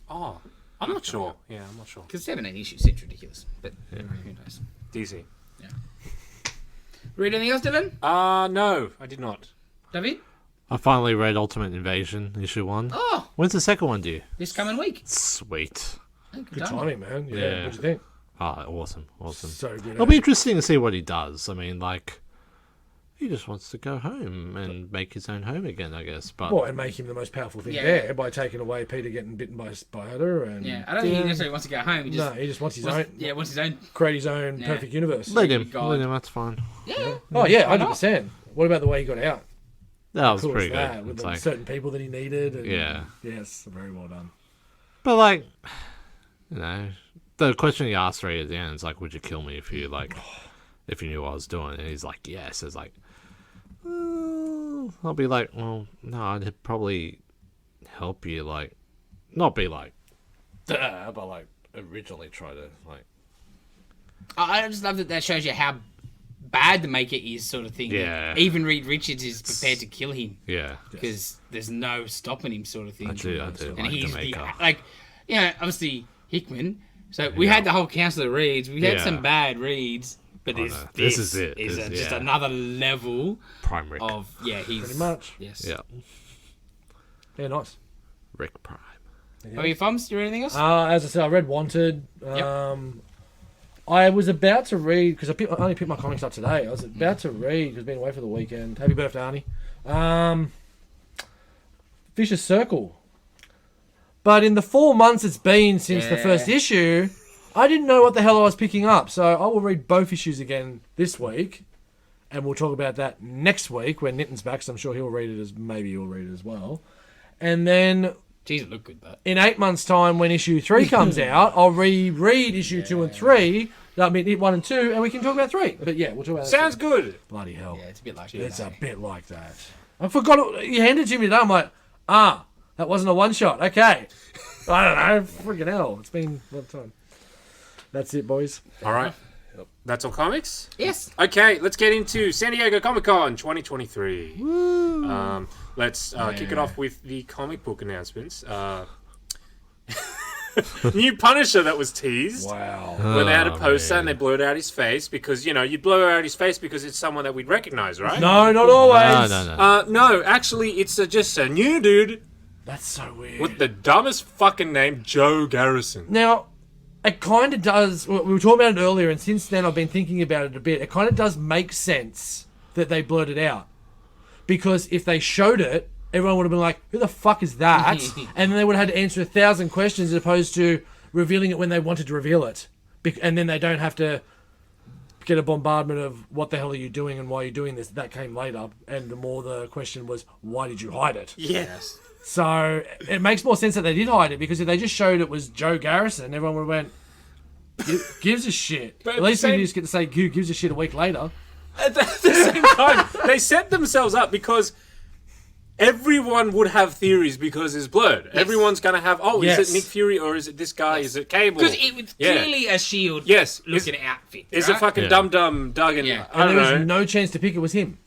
Oh, I'm not sure. Yeah, I'm not sure. because 17 issues seems ridiculous. But who knows? DC. Read anything else, Dylan? No, I did not. David? I finally read Ultimate Invasion issue 1. Oh, When's the second one due? this coming week. Sweet. Oh, Good timing, man. Yeah. What'd you think? Ah, awesome. So good. It'll be interesting to see what he does. I mean, like, he just wants to go home and make his own home again, I guess. But Well, and make him the most powerful thing Yeah. there by taking away Peter getting bitten by a spider. And Yeah, I don't think he necessarily wants to go home. He just no, he just wants his own. wants his own. Create his own Yeah. perfect universe. let him. God. Let him. That's fine. Yeah. Oh yeah, Why not? 100%. What about the way he got out? That was Cool as pretty that, good. with It's the like, certain people that he needed. And, yeah. Yes, very well done. But like, you know, the question he asked right at the end is like, "Would you kill me if you knew what I was doing?" And he's like, "Yes." It's like, I'll be like, "Well, no, I'd probably help you, like, not be like, duh, but like originally try to like. I just love that shows you how bad the Maker is, sort of thing. Yeah. Even Reed Richards is prepared to kill him. Yeah. Because there's no stopping him, sort of thing. I do And like he's the Maker. obviously Hickman. So we had the whole council of reads. We had some bad reads, but this is it. Just another level Prime Rick. of he's Pretty much. yes. Yeah. Yeah, nice. Rick Prime. Are you thumbs? Do you anything else? As I said, I read Wanted. I was about to read, because I only picked my comics up today. I was about to read, because I've been away for the weekend. Happy birthday, Arnie. Vicious Circle. But in the 4 months it's been since the first issue, I didn't know what the hell I was picking up. So I will read both issues again this week. And we'll talk about that next week when Nitin's back, so I'm sure he'll read it maybe you'll read it as well. And then... Jeez, it looked good, but... In 8 months' time, when issue 3 comes out, I'll reread issue 2 and 3. I mean, 1 and 2, and we can talk about 3. But yeah, we'll talk about that. Sounds good. Bloody hell. Yeah, it's a bit like It's a bit like that. I forgot. You handed it to me today. I'm like, that wasn't a one-shot. Okay. I don't know. Freaking hell. It's been a lot of time. That's it, boys. All right. That's all comics? Yes. Okay, let's get into San Diego Comic-Con 2023. Let's kick it off with the comic book announcements. New Punisher that was teased. Wow. When they had a poster and they blurred out his face because, you'd blur out his face because it's someone that we'd recognize, right? No, not always. No. No, actually, it's just a new dude That's so weird. with the dumbest fucking name, Joe Garrison. Now, it kind of does... We were talking about it earlier, and since then I've been thinking about it a bit. It kind of does make sense that they blurred it out. Because if they showed it, everyone would have been like, who the fuck is that? And then they would have had to answer 1,000 questions as opposed to revealing it when they wanted to reveal it. And then they don't have to get a bombardment of what the hell are you doing and why are you doing this. That came later. And the more the question was, why did you hide it? Yes. So it makes more sense that they did hide it, because if they just showed it was Joe Garrison, everyone would have went, gives a shit. But at least we just get to say, who gives a shit a week later. At the same time, they set themselves up because everyone would have theories because it's blurred. Yes. Everyone's going to have, is it Nick Fury or is it this guy? Is it Cable? Because it was clearly a S.H.I.E.L.D. looking outfit. Is it fucking Dum Duggan? Yeah. I don't know. There was no chance to pick it was him.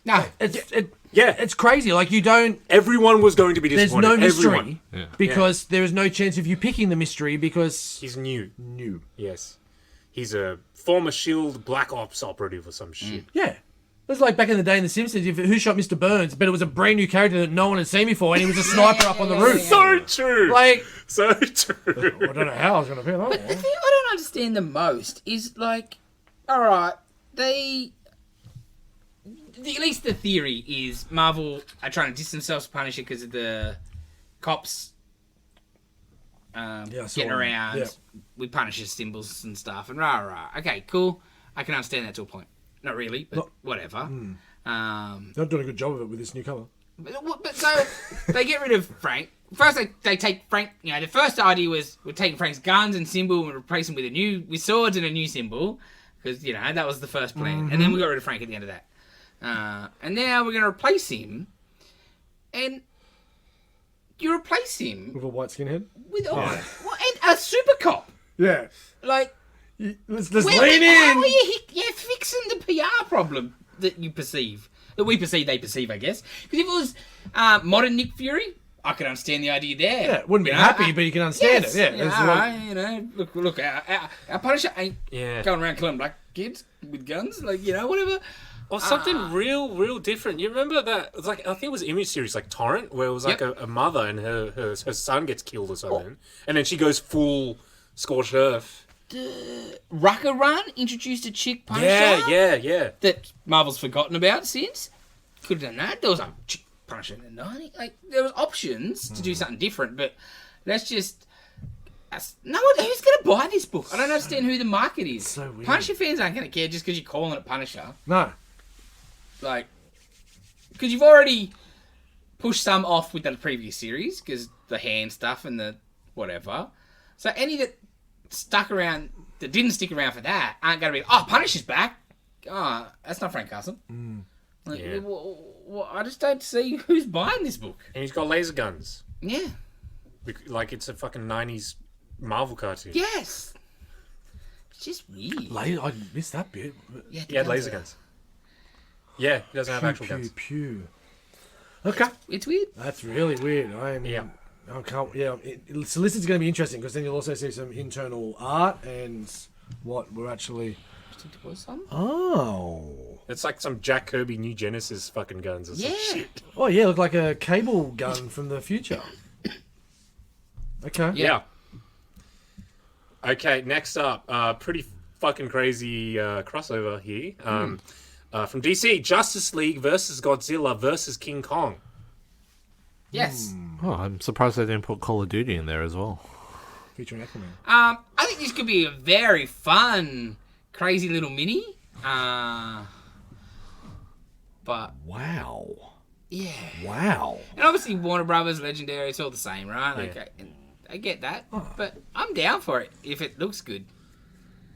No. It's crazy. Like, you don't... Everyone was going to be There's disappointed. no mystery. Everyone. Because there is no chance of you picking the mystery because... He's new. New. Yes. He's a former S.H.I.E.L.D. Black Ops operative or some shit. Yeah. It was like back in the day in The Simpsons, who shot Mr. Burns, but it was a brand new character that no one had seen before, and he was a sniper up on the roof. So true. Like... So true. I don't know how I was going to pick that But the thing I don't understand the most is, like, alright, at least the theory is Marvel are trying to distance themselves from Punisher because of the cops getting around with Punisher symbols and stuff, and rah. Okay, cool. I can understand that to a point. Not really, but whatever. They're not doing a good job of it with this new cover. But so they get rid of Frank. First, they take Frank. The first idea was we're taking Frank's guns and symbol and replace him with swords and a new symbol, because that was the first plan. And then we got rid of Frank at the end of that. And now we're going to replace him, and you replace him With a white skinhead? with and a super cop. Yeah. Like, Let's lean in! How are you fixing the PR problem that you perceive? That we perceive, they perceive, I guess. Because if it was modern Nick Fury, I could understand the idea there. Yeah, wouldn't be happy, but you can understand it. Yeah. Look, our Punisher ain't going around killing black kids with guns, whatever. Or something real different. You remember that? It was like, I think it was an image series like Torrent, where it was like a mother and her son gets killed or something, and then she goes full scorched earth. Rucker Run introduced a chick Punisher. Yeah. That Marvel's forgotten about since. Could have done that. There was a chick Punisher in the 90s. Like, there was options to do something different, but let's just... No one, who's going to buy this book? I don't understand who the market is. So weird. Punisher fans aren't going to care just because you're calling it Punisher. No. Like, because you've already pushed some off with the previous series, because the hand stuff and the whatever. So any that didn't stick around for that, aren't going to be, Punisher's back. Oh, that's not Frank Castle. Yeah. I just don't see who's buying this book. And he's got laser guns. Yeah. Like it's a fucking 90s Marvel cartoon. Yes. It's just weird. I missed that bit. Yeah, He had laser guns. Yeah, he doesn't have actual guns. Pew. Okay. It's weird. That's really weird. Yeah. I can't. Yeah. So this is going to be interesting because then you'll also see some internal art and what we're actually. There was some. Oh. It's like some Jack Kirby New Genesis fucking guns or some Yeah. shit. Oh yeah, look like a cable gun from the future. Okay. Yeah. Okay, next up, pretty fucking crazy crossover here. From DC, Justice League versus Godzilla versus King Kong. Yes. Oh, I'm surprised they didn't put Call of Duty in there as well. Featuring Aquaman. I think this could be a very fun, crazy little mini. But Wow. yeah. Wow. And obviously Warner Brothers, Legendary, it's all the same, right? Like, Yeah. I get that, but I'm down for it if it looks good.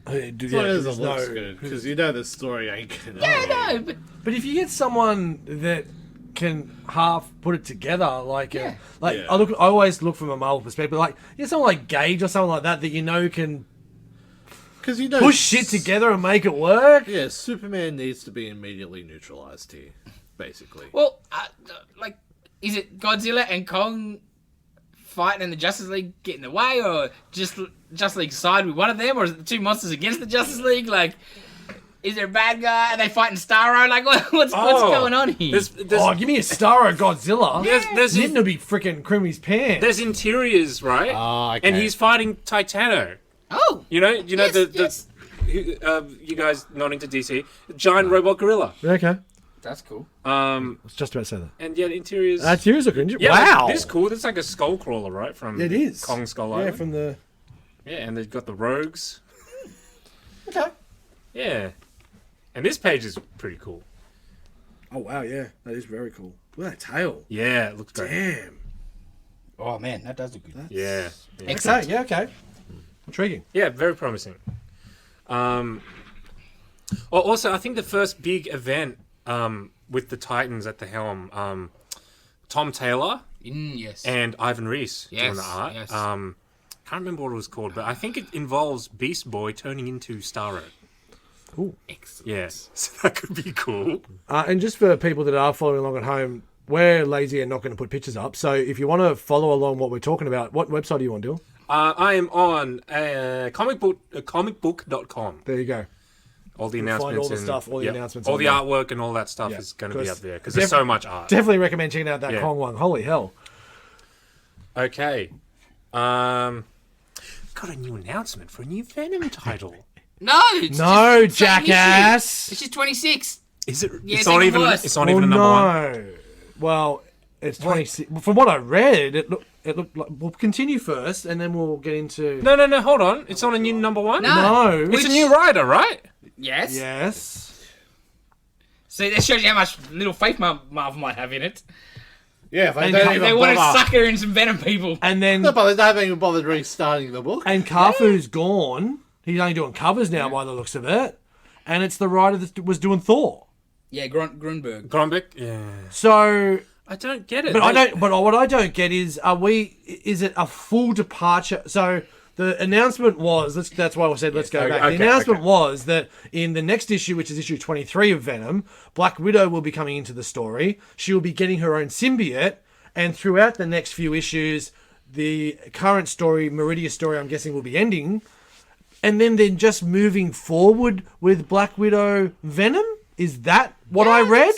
As long as it looks good, because you know the story ain't gonna. Yeah, no, but But if you get someone that can half put it together, like, Yeah. Yeah. I always look from a Marvel perspective, like, you know, someone like Gage or someone like that you know can Because you know, push shit together and make it work. Yeah, Superman needs to be immediately neutralized here, basically. well, like, is it Godzilla and Kong fighting and the Justice League get in the way, or just Justice League side with one of them, or is it the two monsters against the Justice League? Like, is there a bad guy? Are they fighting Starro? Like, what's going on here? There's Oh, give me a Starro Godzilla. there's Didn't it be freaking Crimmy's pants? there's interiors, right? Ah, okay. And he's fighting Titano. Oh, You know yes, yes. you guys not into DC, giant robot gorilla. Okay. That's cool. I was just about to say that. And yeah, interiors. That's yours looking. Yeah, Wow. this is cool. This is like a skull crawler, right? From It is. Kong Skull Yeah, Island. from the. Yeah, and they've got the rogues. Okay. Yeah, and this page is pretty cool. Oh wow, yeah, that is very cool. Look at that tail. Yeah, it looks great. Damn. Oh man, that does look good. Yeah, yeah. Excellent. Okay, yeah, okay. Intriguing. Yeah, very promising. Also, I think the first big event with the Titans at the helm, Tom Taylor Yes. and Ivan Reis doing Yes, the art. yes. Can't remember what it was called, but I think it involves Beast Boy turning into Starro. Cool. Excellent. Yeah, so that could be cool. And just for people that are following along at home, we're lazy and not going to put pictures up. So if you want to follow along what we're talking about, what website do you want, Dill? I am on comicbook.com. There you go. All the You'll announcements, find all the and, stuff, all the announcements all on the there. artwork and all that stuff Yeah, is going to be 'cause up there because there's so much art. Definitely recommend checking out that Yeah. Kong one. Holy hell. Okay, got a new announcement for a new Venom title. No, it's No, just the same jackass. issue. It's just 26. Is it? Yeah, it's it's not even even. worse. It's not even a number one. No. Well, it's 26. From what I read, it looked like. We'll continue first, and then we'll get into. No, hold on. It's not a new number one. No. It's a new rider, right? Yes. Yes. See, that shows you how much little faith Marvel might have in it. Yeah, if they And don't they even They want to bother. sucker in some Venom people. And then. No, but they haven't even bothered restarting the book. And Carfu's gone. He's only doing covers now by the looks of it. And it's the writer that was doing Thor. Yeah, Grunberg. Grombeck. Yeah. So. I don't get it. But I don't. But what I don't get is, is it a full departure? So the announcement was. That's why I said let's go back. okay, The announcement okay. was that in the next issue, which is issue 23 of Venom, Black Widow will be coming into the story. She will be getting her own symbiote, and throughout the next few issues, the current story, Meridia's story, I'm guessing, will be ending, and then they're just moving forward with Black Widow Venom. Is that what I read?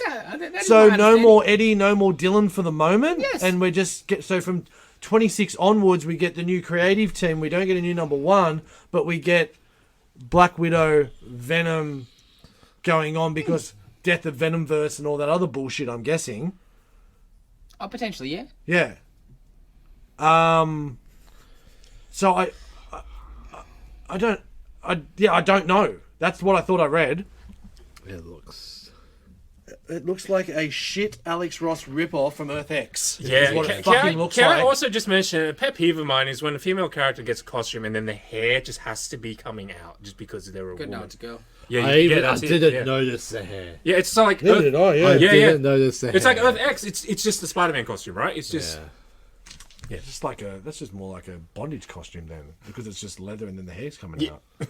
So no more Eddie, no more Dylan for the moment. Yes. And we're just so from 26 onwards, we get the new creative team. We don't get a new number one, but we get Black Widow, Venom going on because Death of Venomverse and all that other bullshit, I'm guessing. Oh, potentially, yeah. Yeah. So I don't know. That's what I thought I read. It looks like a shit Alex Ross ripoff from Earth X. Yeah, is what it can fucking looks I like. also just mention a pet peeve of mine is when a female character gets a costume and then the hair just has to be coming out just because they're a Good woman. night to go. Yeah, I that's it, didn't yeah. notice the hair. Yeah, it's like Neither Earth, did I, yeah. I Yeah, didn't notice the hair. it's like Earth X. It's just the Spider-Man costume, right? It's just Yeah, that's just more like a bondage costume then, because it's just leather and then the hair's coming out. But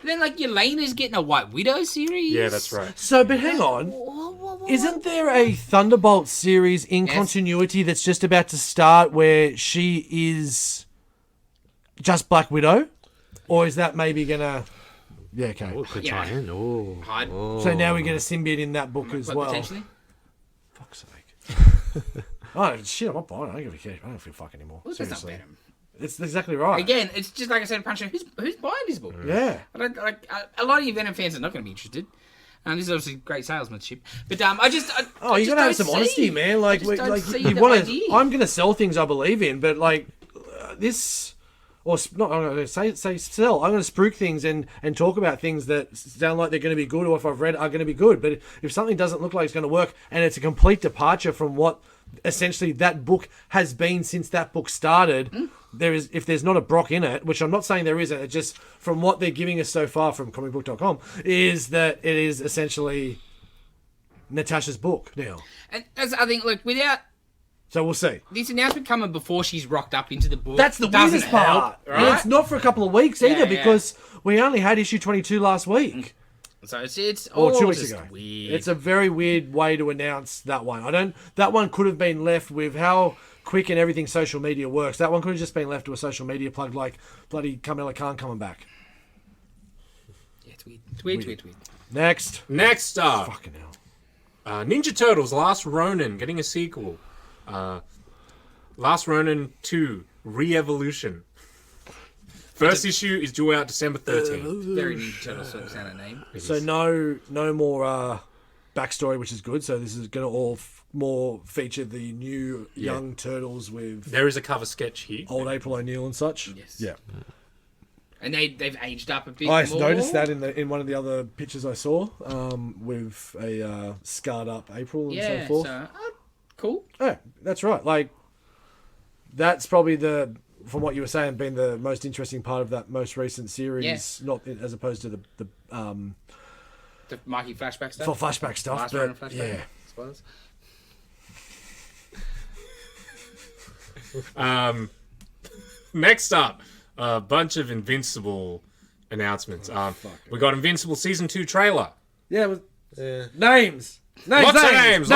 then, like, Yelena's getting a White Widow series. Yeah, that's right. So, but hang on, isn't there a Thunderbolt series in continuity that's just about to start where she is just Black Widow, or is that maybe gonna? Yeah, okay. Oh, could tie in. Oh. So now we get a symbiote in that book as well. Potentially. Fuck's sake. Oh shit! I'm not buying it. I don't give a care. I don't feel fuck anymore. Well, that's not Seriously, Venom. it's exactly right. Again, it's just like I said, Puncher. Who's buying this book? Yeah. I don't, like, a lot of you Venom fans are not going to be interested. This is obviously great salesmanship, but I just you gotta have some honesty, man. Like, you want to. I'm gonna sell things I believe in, but like this, or not. I'm gonna say sell. I'm gonna spruik things and talk about things that sound like they're going to be good, or if I've read are going to be good. But if something doesn't look like it's going to work, and it's a complete departure from what essentially that book has been since that book started, if there's not a Brock in it, which I'm not saying there isn't, it just from what they're giving us so far from comicbook.com is that it is essentially Natasha's book now. And that's, I think, look, without So we'll see. this announcement coming before she's rocked up into the book, That's the doesn't weirdest part. help, And right? it's not for a couple of weeks either, Yeah. because we only had issue 22 last week. So it's Or all 2 weeks just ago. weird. It's a very weird way to announce that one. That one could have been left with how quick and everything social media works. That one could have just been left to a social media plug like bloody Kamala Khan coming back. Yeah, it's weird. It's weird. Next. Next up, Fucking hell. Ninja Turtles: Last Ronin getting a sequel. Last Ronin 2: Re-Evolution. First issue is due out December 13th. Very Ninja Turtle sort of sound of name. So no more backstory, which is good. So this is going to all more feature the new young turtles with There is a cover sketch here. old April O'Neil and such. Yes. Yeah. And they've aged up a bit I more. noticed that in one of the other pictures I saw, with a scarred up April and so forth. Cool. Yeah, that's right. Like, that's probably from what you were saying, been the most interesting part of that most recent series. Yeah. Not as opposed to the Mikey flashback stuff. for flashback stuff. Last But round of flashback. yeah, Spoilers. Next up, a bunch of Invincible announcements. We got Invincible Season 2 trailer. yeah. Names. Lots of names.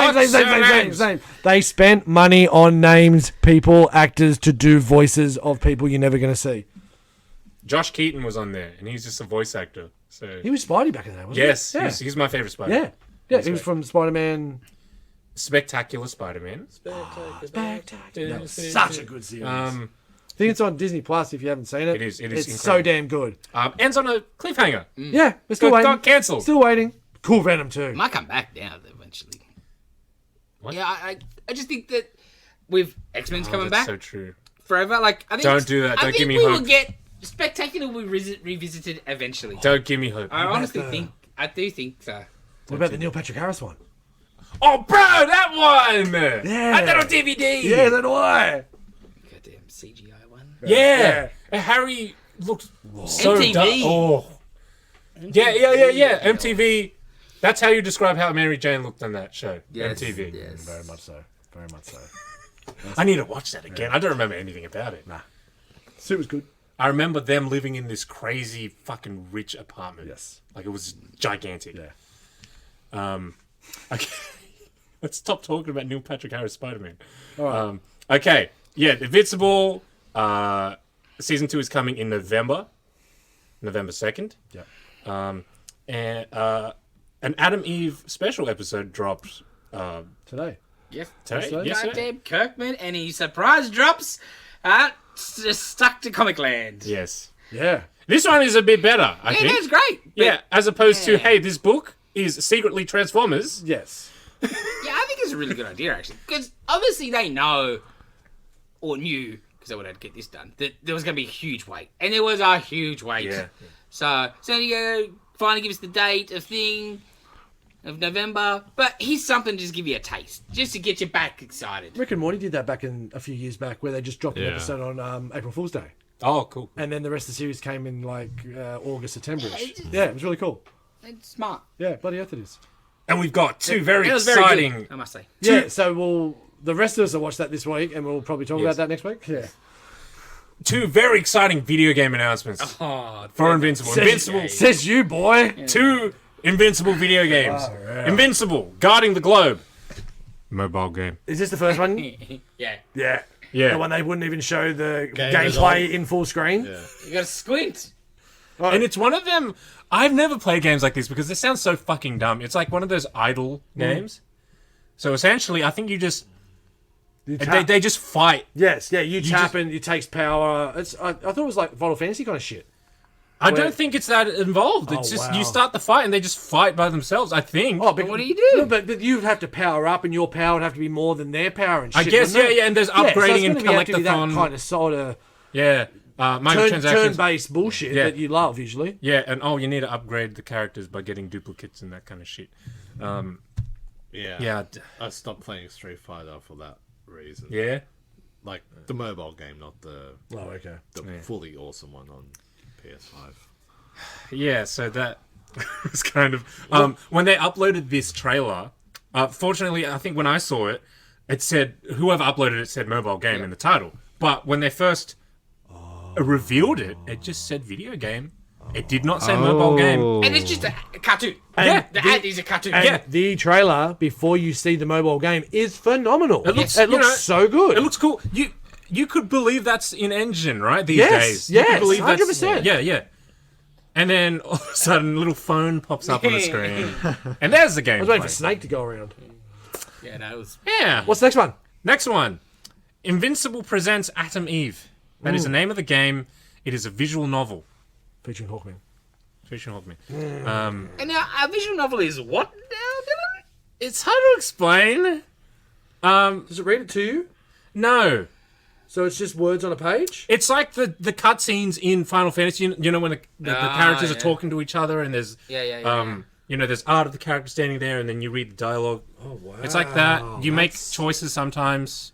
Names. They spent money on names, people, actors to do voices of people you're never going to see. Josh Keaton was on there, and he's just a voice actor. So He was Spidey back in there, wasn't yes, he? Yeah. he's my favorite Spider. Yeah. Yeah, he was from Spider-Man. Spectacular Spider-Man. That was such a good series. I think it's on Disney Plus if you haven't seen it. It is It's incredible. so damn good. Ends on a cliffhanger. Yeah, we're still waiting. Got cancelled. Still waiting. Cool Venom too. Might come back now eventually. What? Yeah, I just think that with X-Men's coming That's back so true. forever, like I think Don't do that. I Don't think give me we hope. will get Spectacular will be revisited eventually. Don't give me hope. I honestly the- do think so. What about the Neil Patrick Harris one? Oh, bro, that one! Yeah. I had that on DVD. Yeah, so do I. Goddamn CGI one. Yeah. And Harry looked so MTV. dumb. Oh. Yeah. MTV. That's how you describe how Mary Jane looked on that show. Yes, MTV. yes. Very much so. Very much so. I need to watch that again. I don't remember anything about it. Suit was good. I remember them living in this crazy fucking rich apartment. Yes. Like it was gigantic. Yeah. Okay. Let's stop talking about Neil Patrick Harris Spider-Man. All right. Okay. Yeah, Invincible season 2 is coming in November 2nd. Yeah. And an Adam Eve special episode drops Today. Yes. today. That's Yesterday. Goddamn Kirkman and his surprise drops just stuck to Comic Land. Yes. Yeah. This one is a bit better, I Yeah, think. that's great. Yeah, as opposed to, Yeah. hey, this book is secretly Transformers. Yes. Yeah, I think it's a really good idea, actually. Because obviously they know, or knew, because they would have to get this done, that there was going to be a huge wait. And there was a huge wait. Yeah. So you finally give us the date of November. But here's something to just give you a taste, just to get you back excited. Rick and Morty did that back a few years back, where they just dropped an Yeah. episode on April Fool's Day, Oh, cool. and then the rest of the series came in like August, September-ish. Yeah, it was really cool. It's smart. Yeah, bloody earth it is. And we've got two very It was very exciting... good, I must say. Yeah, so the rest of us will watch that this week, and we'll probably talk about that next week. Yeah. 2 very exciting video game announcements for Invincible. Invincible Says you, boy. 2 Invincible video games. Invincible, Guarding the Globe. Mobile game. Is this the first one? Yeah. Yeah. Yeah. The one they wouldn't even show the Game gameplay in full screen. Yeah. You gotta squint. And it's one of them. I've never played games like this because it sounds so fucking dumb. It's like one of those idle games. So essentially, I think you just they just fight. Yes, yeah. You tap and it takes power. I thought it was like Final Fantasy kind of shit. I don't think it's that involved. It's just you start the fight and they just fight by themselves. I think. Oh, but what do you do? No, but you'd have to power up, and your power would have to be more than their power and shit. I guess wouldn't it? yeah. And there's upgrading and collectathon. collectathon. Kind of sort of Yeah. Microtransactions. turn-based bullshit that you love usually. Yeah, and you need to upgrade the characters by getting duplicates and that kind of shit. Yeah. I stopped playing Street Fighter for that reason. Yeah. Like the mobile game, not the okay. fully awesome one on PS5. Yeah, so that was kind of when they uploaded this trailer. Fortunately, I think when I saw it, it said whoever uploaded it said mobile game in the title. But when they first revealed it, it just said video game. It did not say mobile game. And it's just a cartoon. Yeah, the ad is a cartoon. And the trailer before you see the mobile game is phenomenal. It looks, so good. It looks cool. You could believe that's in engine, right? These Yes, days. yes, You could believe 100%. Yeah. And then all of a sudden, a little phone pops up on the screen, and there's the game. I was waiting for Snake to go around. Yeah, no, it was... Yeah. What's the next one? Next one? Invincible presents Atom Eve. That is the name of the game. It is a visual novel. Featuring Hawkman. And now, a visual novel is what now, Dylan? It's hard to explain. Does it read it to you? No. So it's just words on a page? It's like the cutscenes in Final Fantasy. You know when the characters are talking to each other, and there's you know, there's art of the character standing there, and then you read the dialogue. Oh, wow. It's like that. You make choices sometimes.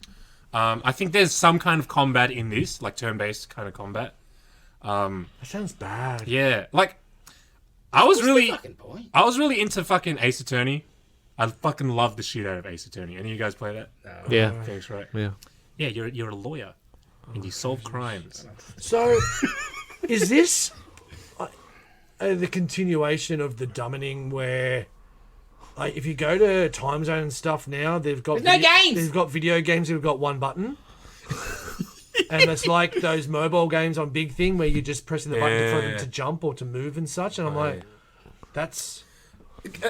I think there's some kind of combat in this, like turn-based kind of combat. That sounds bad. Yeah, like I was really Fucking point. into fucking Ace Attorney. I fucking love the shit out of Ace Attorney. Any of you guys play that? Yeah. Thanks, right? Yeah. Yeah, you're a lawyer, and you solve crimes. So, is this the continuation of the dummining where, like, if you go to Time Zone and stuff now, they've got There's no games! They've got video games that have got one button. And it's like those mobile games on Big Thing where you're just pressing the button for them to jump or to move and such. And I'm like, that's...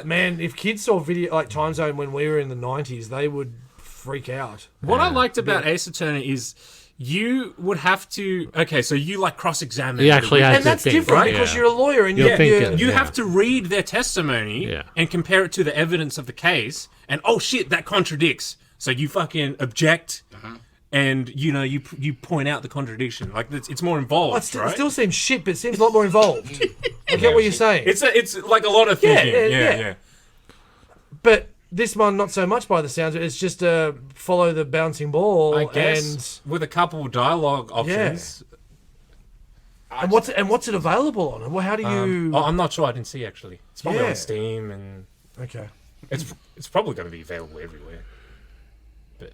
Man, if kids saw video like Time Zone when we were in the 90s, they would freak out. What I liked about Ace Attorney is you would have to... Okay, so you, like, cross-examine... You actually have And that's different because you're a lawyer and You're thinking. You have to read their testimony and compare it to the evidence of the case, and, oh, shit, that contradicts. So you fucking object... And you know you point out the contradiction. Like it's more involved, It right? still seems shit, but it seems a lot more involved. I get what you're saying. It's like a lot of thinking. Yeah. But this one, not so much by the sounds of it. It's just follow the bouncing ball. I guess with a couple of dialogue options. And what's it available on? Well, how do you? I'm not sure. I didn't see actually. It's probably Yeah. on Steam, and Okay. it's probably going to be available everywhere. But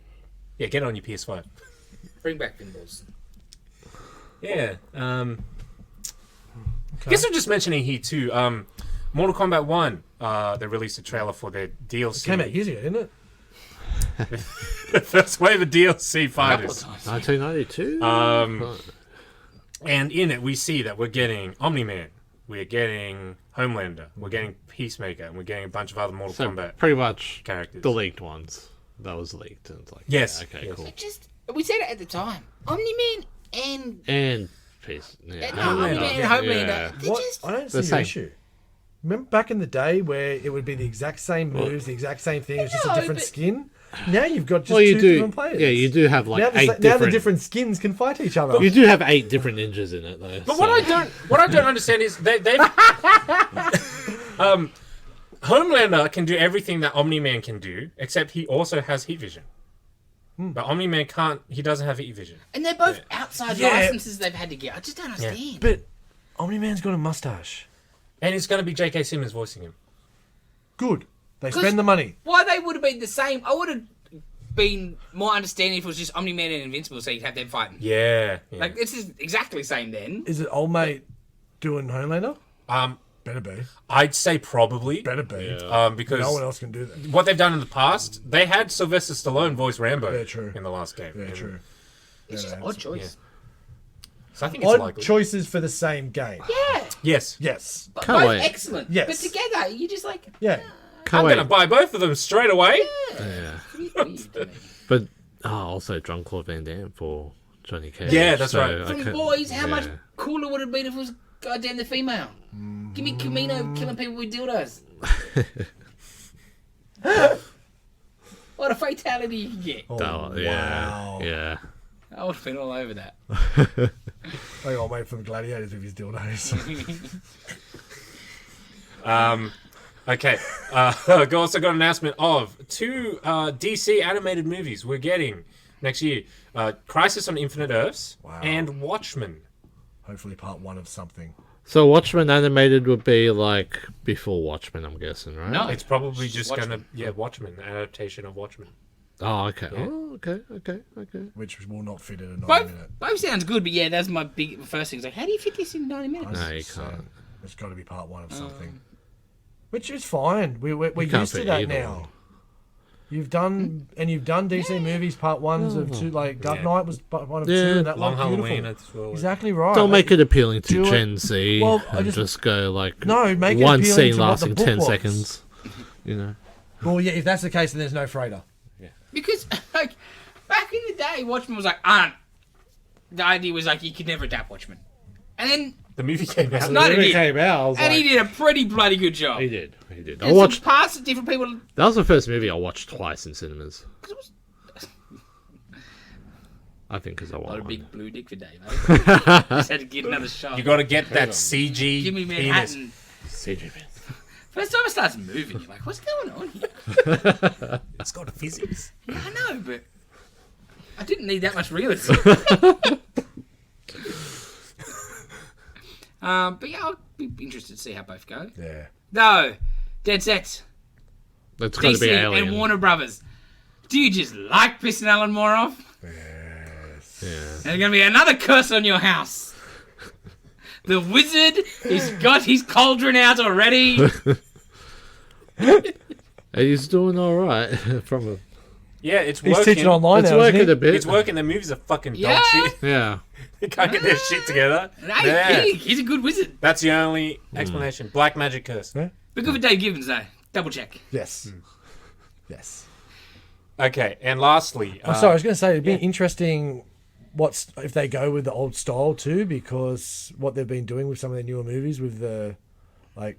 yeah, get it on your PS5. Bring back pinballs. Yeah. I guess I'm just mentioning here too. Mortal Kombat 1. They released a trailer for their DLC. Came out years ago, didn't it? The first wave of DLC fighters. 1992? And in it, we see that we're getting Omni-Man, we're getting Homelander, we're getting Peacemaker, and we're getting a bunch of other Mortal Kombat pretty much characters. the leaked ones. That was leaked. And it's like, Yes. yeah, okay, Yes. cool. We said it at the time. Omni-Man and Peace. Yeah. Omni-Man and Homelander. Yeah. They're What? just... I don't see The your same. issue. Remember back in the day where it would be the exact same moves, the exact same thing, it's just a No, different but- skin? Now you've got just Well, you two do. different players. Yeah, you do have like Now, eight now the different. different skins can fight each other. You do have 8 different ninjas in it, though. But what I don't understand is they've Homelander can do everything that Omni-Man can do, except he also has heat vision. But Omni-Man can't. He doesn't have heat vision. And they're both outside Yeah. licenses they've had to get. I just don't understand. But Omni-Man's got a mustache. And it's going to be J.K. Simmons voicing him. Good. They spend the money. Why they would have been the same? I would have been more understanding if it was just Omni-Man and Invincible, so you'd have them fighting. Yeah. Like, this is exactly the same then. Is it old mate doing Homelander? Better be. I'd say probably. Better be. Because No one else can do that. what they've done in the past, they had Sylvester Stallone voice Rambo in the last game. Yeah, true. It's just an odd choice. So I think it's Odd likely. choices for the same game. Yeah. Yes. Yes. But Can't both wait. excellent. Yes. But together, you just like... Yeah. I'm going to buy both of them straight away. Yeah. Weird to me. But also Jean-Claude Van Damme for Johnny Cage. Yeah, that's right. I From can't- boys, how much yeah. cooler would it have been if it was goddamn the female? Give me Camino killing people with dildos. What a fatality you can get. Oh, yeah. Wow. Yeah. I would have been all over that. Like old mate from Gladiators with his dildos. Okay. We also got an announcement of 2 DC animated movies we're getting next year. Crisis on Infinite Earths and Watchmen. Hopefully part 1 of something. So Watchmen animated would be like before Watchmen, I'm guessing, right? No. It's probably just going Watchmen. to... Yeah, Watchmen. Adaptation of Watchmen. Oh, okay. Yeah. Oh, okay. Which will not fit in a 90 Both, minute. both sounds good, but yeah, that's my big first thing. It's like, how do you fit this in 90 minutes? No, you So, can't. it's got to be part 1 of something. Which is fine. We're can't used to fit that either now. one. You've done DC movies part 1s of 2, like Dark Yeah. Knight was part 1 of Yeah. 2, and that Long looked beautiful. Halloween as well. Exactly right. Don't make it appealing to do it- Gen Z Well, I and just- just go like No, make it one appealing scene to what the lasting book 10 was. seconds. You know? Well, yeah, if that's the case, then there's no Freighter. Because, like, back in the day, Watchmen was like, the idea was like, you could never adapt Watchmen. And then, The movie came out. not When it it did. came out, I was And like, he did a pretty bloody good job. He did. I There's watched. some parts that different people... That was the first movie I watched twice in cinemas. Cause it was I think because I not a want big one. blue dick for Dave, eh? Just had to get another shot. You got to get that CG Give me penis. Manhattan. CG man. First time it starts moving, you're like, what's going on here? It's got physics. Yeah, I know, but I didn't need that much realism. But yeah, I'll be interested to see how both go. Yeah. No, dead set. That's going to DC be Alien. and Warner Brothers. Do you just like pissing Alan Moore off? Yeah. There's going to be another curse on your house. The wizard has got his cauldron out already. He's doing all right from a. Yeah, it's He's working. teaching online It's now, isn't working he? a bit. It's working. The movies are fucking Yeah. dog shit. Yeah. They can't get their shit together. Hey, Yeah. he's a good wizard. That's the only explanation. Black magic curse. Yeah. But good for Dave Gibbons, though. Double check. Yes. Yes. Okay, and lastly, I'm sorry, I was going to say, it'd be interesting if they go with the old style too, because what they've been doing with some of their newer movies with the, like,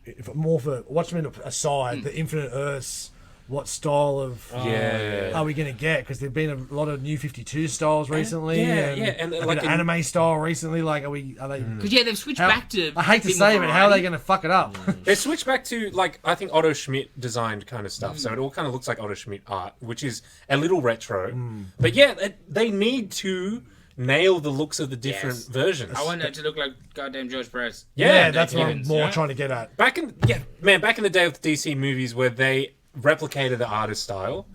if more for Watchmen aside, the Infinite Earths, what style of are we going to get? Because there've been a lot of new 52 styles recently, and a like bit of anime style recently. Like, are they? Because, yeah, they've switched back to... I hate to say it, but how are they going to fuck it up? they switched back to, like, I think Otto Schmidt designed kind of stuff, so it all kind of looks like Otto Schmidt art, which is a little retro. But yeah, they need to nail the looks of the different versions. I want it to look like goddamn George Perez. Yeah, that's what I'm Gibbons, more yeah. trying to get at. back in the day with the DC movies where they replicated the artist style.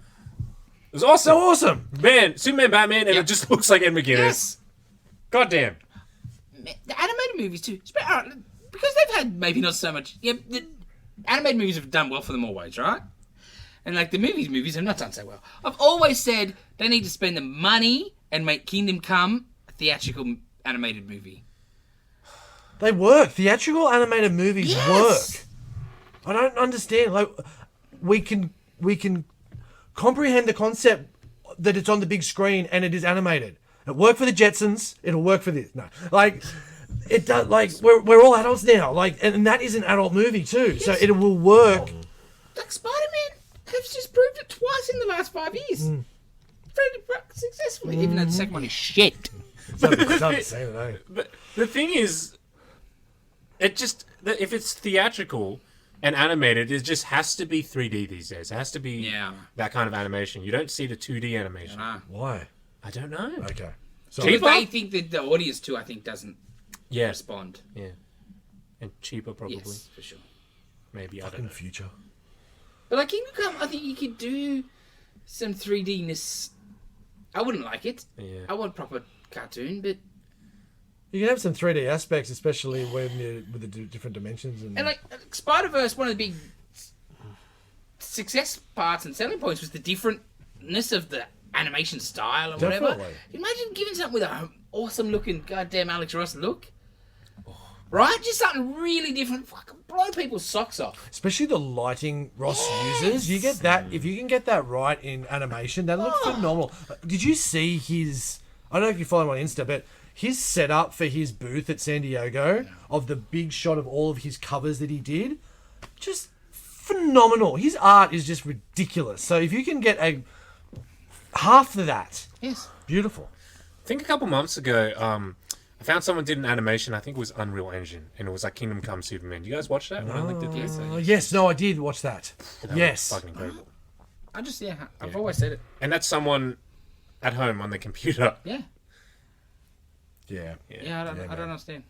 It was awesome. So awesome! Man, Superman, Batman, and Yep. it just looks like Ed McGuinness. Yes. Goddamn. The animated movies, too. Because they've had maybe not so much... Yeah, the animated movies have done well for them always, right? And, like, the movies have not done so well. I've always said they need to spend the money and make Kingdom Come a theatrical animated movie. They work. Theatrical animated movies Yes! work. I don't understand. Like, we can comprehend the concept that it's on the big screen and it is animated. It worked for the Jetsons. It'll work for this. No, like it does. Like we're all adults now. Like, and that is an adult movie too. So it will work. Like, Spider-Man has just proved it twice in the last 5 years. Very successfully, even though the second one is shit. It's not the same, eh? But the thing is, if it's theatrical and animated, it just has to be 3D these days. It has to be that kind of animation. You don't see the 2D animation. Why? I don't know. Okay. So Because they think that the audience, too, I think, doesn't Yeah, respond. yeah, and cheaper probably. Yes, for sure. Maybe I don't in know. the future. But like Kingdom Come, I think you could do some 3D-ness. I wouldn't like it. Yeah. I want proper cartoon, but You can have some 3D aspects, especially when you with the different dimensions and like Spider-Verse, one of the big success parts and selling points was the differentness of the animation style and whatever. Definitely. Imagine giving something with an awesome-looking goddamn Alex Ross look. Right? Just something really different. Fucking blow people's socks off. especially the lighting Ross uses. You get that if you can get that right in animation, that looks phenomenal. Did you see his? I don't know if you follow him on Insta, but his setup for his booth at San Diego of the big shot of all of his covers that he did, just phenomenal. His art is just ridiculous. So if you can get a half of that, Yes. beautiful. I think a couple months ago, I found someone did an animation. I think it was Unreal Engine, and it was like Kingdom Come Superman. You guys watch that? When I linked it to you? Yes, no, I did watch that. That Yes. was fucking incredible. I've always said it. And that's someone at home on their computer. Yeah. Yeah. Yeah, I don't man. understand.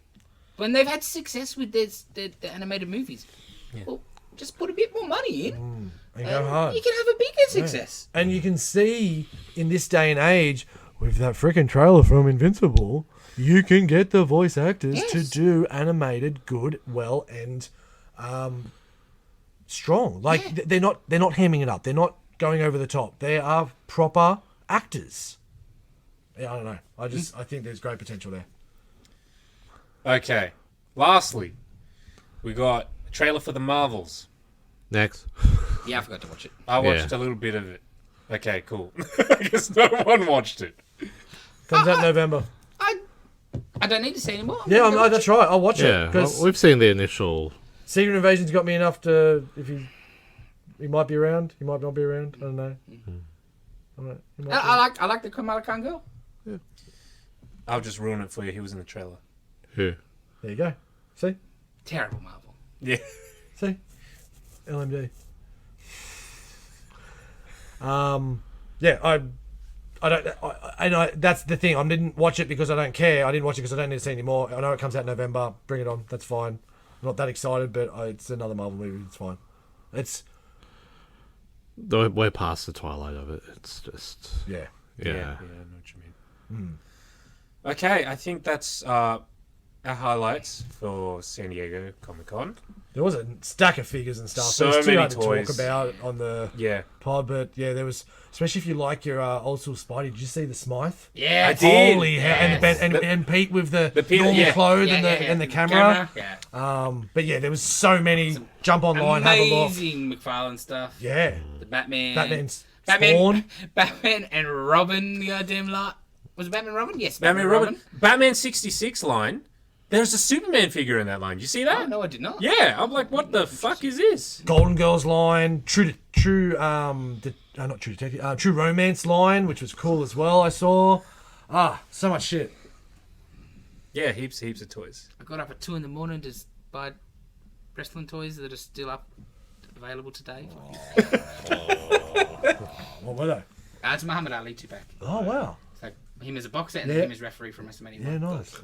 When they've had success with the animated movies, well, just put a bit more money in. And go hard. You can have a bigger success. And you can see in this day and age, with that freaking trailer from Invincible, you can get the voice actors to Yes. do animated, good, well, and strong. Like they're not hamming it up. They're not going over the top. They are proper actors. Yeah, I don't know. I think there's great potential there. Okay. Lastly, we got a trailer for the Marvels. Next. Yeah, I forgot to watch it. I watched a little bit of it. Okay, cool. I guess no one watched it. Comes out in November. I don't need to see anymore. Yeah, that's right. I'll watch it. Yeah, Because we've seen the initial. Secret Invasion's got me enough to... If he might be around. He might not be around. I don't know. He might be. I like the Kamala Khan girl. I'll just ruin it for you. He was in the trailer. Who? There you go. See? Terrible Marvel. Yeah. See? LMD. Yeah, I know that's the thing. I didn't watch it because I don't care. I didn't watch it because I don't need to see anymore. I know it comes out in November. Bring it on. That's fine. I'm not that excited, but it's another Marvel movie. It's fine. We're past the twilight of it. It's just. Yeah. Yeah. I know what you mean. Okay, I think that's our highlights for San Diego Comic-Con. There was a stack of figures and stuff. So There was too many hard to toys. talk about on the Yeah. pod, but yeah, there was. Especially if you like your old school Spidey. Did you see the Smythe? Yeah, I did. Holy hell! And Pete with the Pete- normal yeah. clothes and the camera. Yeah. But yeah, there was so many. Jump online, have a look. Amazing McFarlane stuff. Yeah, The Batman. Batman's Spawn. Batman and Robin. The goddamn lot. Was it Batman and Robin? Yes. Batman Robin. Batman 66 line. There's a Superman figure in that line. You see that? Oh, no, I did not. Yeah, I'm like, what the fuck is this? Golden Girls line, True Romance line, which was cool as well. I saw. So much shit. Yeah, heaps of toys. I got up at 2 a.m. to buy wrestling toys that are still up available today. What were they? It's Muhammad Ali 2-pack. Oh wow. It's like him as a boxer and Yeah. him as referee from WrestleMania. Yeah, nice.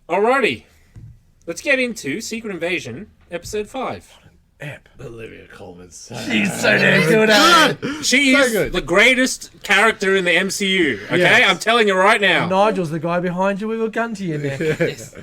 Alrighty. Let's get into Secret Invasion, Episode 5. Olivia Colman's. She's so damn good at it. She is good. the greatest character in the MCU, okay? Yes. I'm telling you right now. Nigel's the guy behind you with a gun to your neck. Yes.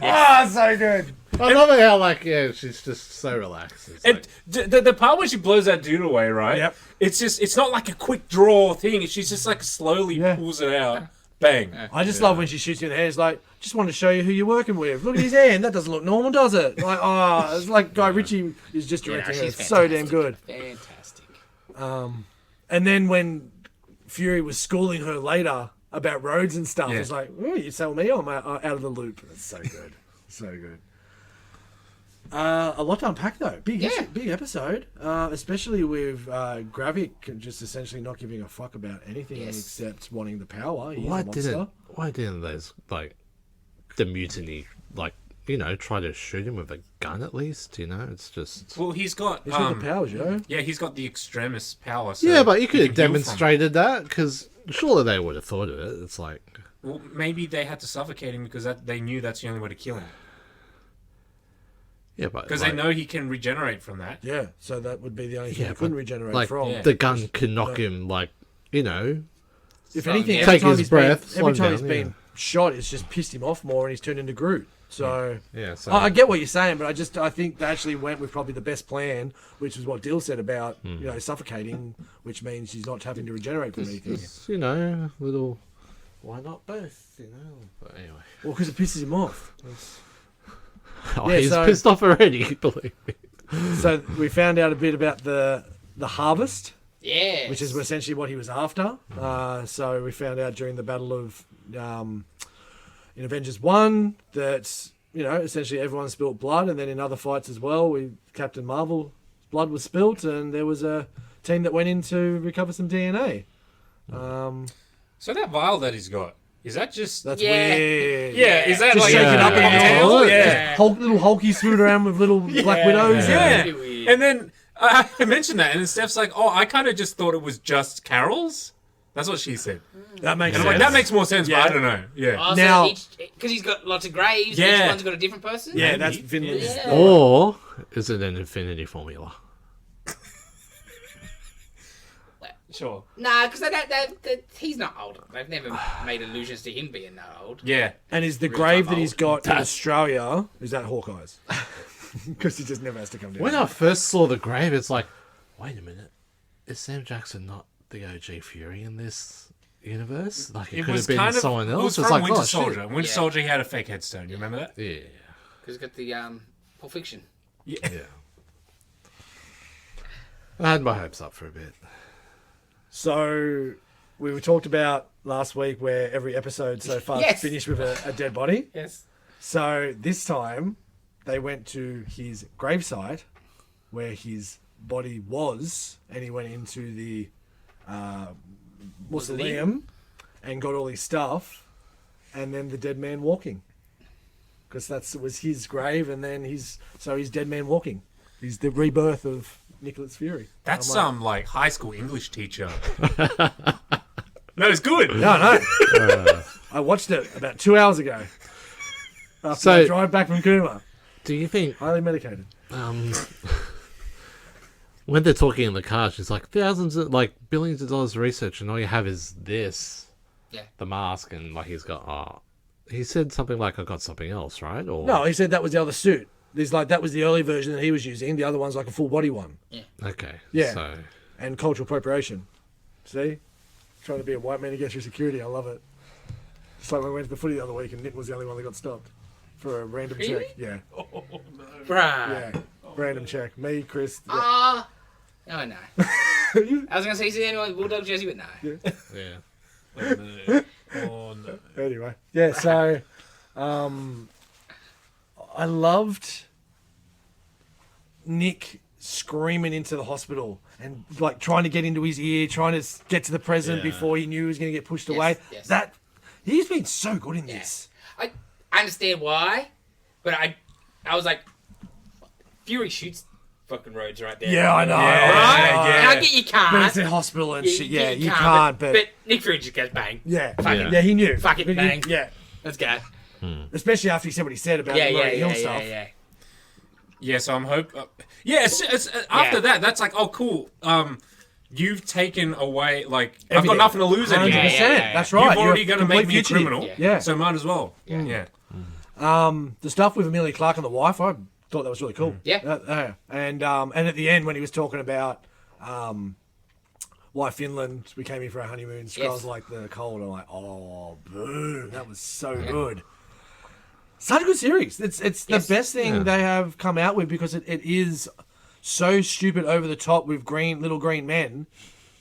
So good. I love it how she's just so relaxed. It's And like, the part where she blows that dude away, right? Yep. It's not like a quick draw thing. She's just like slowly Yeah. pulls it out. Bang. I just love when she shoots you in the head. It's like, just wanted to show you who you're working with. Look at his hand. That doesn't look normal, does it? Like, it's like Guy Ritchie is just directing it. she's It's so damn fantastic. good. Fantastic. And then when Fury was schooling her later about roads and stuff, Yeah. it's like, oh, you tell me I'm out of the loop. That's so good. So good. A lot to unpack though. Big episode, especially with Gravik just essentially not giving a fuck about anything except wanting the power. He's a monster. why didn't those, like, the mutiny, like, try to shoot him with a gun at least? It's just. Well, he's got He's got the powers, yo. yeah, he's got the extremis power. So Yeah, but you could he have can heal from it. demonstrated that, because surely they would have thought of it. It's like. Well, maybe they had to suffocate him because they knew that's the only way to kill him. Yeah, but Because they know he can regenerate from that. Yeah, so that would be the only thing Yeah, he couldn't but, regenerate like, from. Yeah. the gun can knock him, like, you know. If anything, Take every time his he's breath, been, every slow time he's down, been shot, it's just pissed him off more, and he's turned into Groot. So Yeah, so I get what you're saying, but I think they actually went with probably the best plan, which is what Dill said about suffocating, which means he's not having to regenerate from anything. it's, you know, little. Why not both? You know. But anyway, Well, because it pisses him off. oh, Yeah, he's so- pissed off already. Believe me. So we found out a bit about the harvest, Yeah. which is essentially what he was after. So we found out during the battle of in Avengers 1 that, you know, essentially everyone spilt blood, and then in other fights as well, Captain Marvel's blood was spilt, and there was a team that went in to recover some DNA. So that vial that he's got, is that just... That's Yeah. weird. Yeah, is that Just like... shake it up a and tail? all. Yeah. Little Hulky swimming around with little Black Widows. Yeah. Pretty weird. And then I mentioned that, and then Steph's like, oh, I kind of just thought it was just Carol's. That's what she said. That makes And sense. I'm like, that makes more sense, Yeah. but I don't know. Yeah. Also, Now- because he's got lots of graves, Yeah. each one's got a different person. Yeah, Maybe. that's Finland's. Yeah. Or is it an infinity formula? Sure. Nah, because he's not old. They've never made allusions to him being that old. Yeah. And is the Real grave tough that he's old. got in Australia, is that Hawkeye's? Because he just never has to come down. When I first saw the grave, it's like, wait a minute, is Sam Jackson not the OG Fury in this universe? Like, it could have been someone else. It was It's from like, Winter oh, Soldier. shit. Winter Yeah. Soldier, he had a fake headstone. You remember that? Yeah, Because he's got the Pulp Fiction. Yeah. yeah. I had my hopes up for a bit. So we talked about last week where every episode so far Yes. finished with a dead body. Yes. So this time they went to his gravesite where his body was, and he went into the mausoleum and got all his stuff, and then the dead man walking, because that was his grave, and then he's dead man walking. He's the rebirth of Nicholas Fury. That's I'm some like high school English teacher. No, it's good. No. I watched it about 2 hours ago. After So- I drive back from Cooma. Do you think Highly medicated. when they're talking in the car, she's like billions of dollars of research, and all you have is this, Yeah. the mask, and like he's got, he said something like, I got something else, right? Or No, he said that was the other suit. There's like that was the early version that he was using. The other one's like a full body one. okay, Yeah. So And cultural appropriation. See? Trying to be a white man against your security. I love it. It's like when we went to the footy the other week and Nick was the only one that got stopped for a random Really? check. Yeah. Bruh. Yeah. Random check. Me, Chris. Yeah. Oh, no. I was going to say, is there anyone with Bulldog jersey, but no. yeah. Oh, no. Anyway. Yeah, so I loved Nick screaming into the hospital and like trying to get into his ear, trying to get to the president Yeah. before he knew he was going to get pushed Yes, away. yes. That he's been so good in this. I understand why, but I was like, Fury shoots fucking roads right there. Yeah, I know. Yeah, Right? yeah. And I get you But can't. it's a hospital and shit. Yeah, you can't, can't. But Nick Fury just goes bang. yeah, Fucking- yeah, he knew. Fuck it, But bang. Yeah, Let's go. especially after he said what he said about Yeah, the yeah, Ronin Hill yeah, stuff. yeah. Yeah, so I'm it's after that, that's like, oh, cool. You've taken away, like, I've Everything. got nothing to lose 100%. anymore. Yeah, yeah, yeah. That's right. You've already You're going to make complete me a fugitive. criminal, Yeah. so might as well. Yeah. The stuff with Amelia Clark and the wife, I thought that was really cool. Yeah. And at the end when he was talking about why Finland, we came here for our honeymoon, smells like the cold. I'm like, oh, boom, that was so good. Such a good series. It's the best thing they have come out with because it is so stupid over the top with little green men,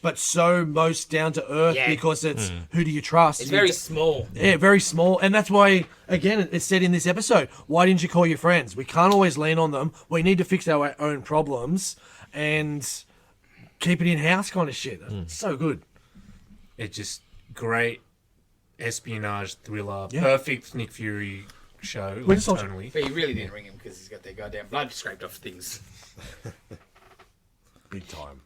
but so most down to earth because it's who do you trust? It's very small. Yeah, very small. And that's why, again, it's said in this episode, why didn't you call your friends? We can't always lean on them. We need to fix our own problems and keep it in-house kind of shit. It's so good. It's just great espionage thriller, Yeah. perfect Nick Fury show, like, Winter Soldier. totally. But you really didn't ring him because he's got their goddamn blood scraped off things. Big time.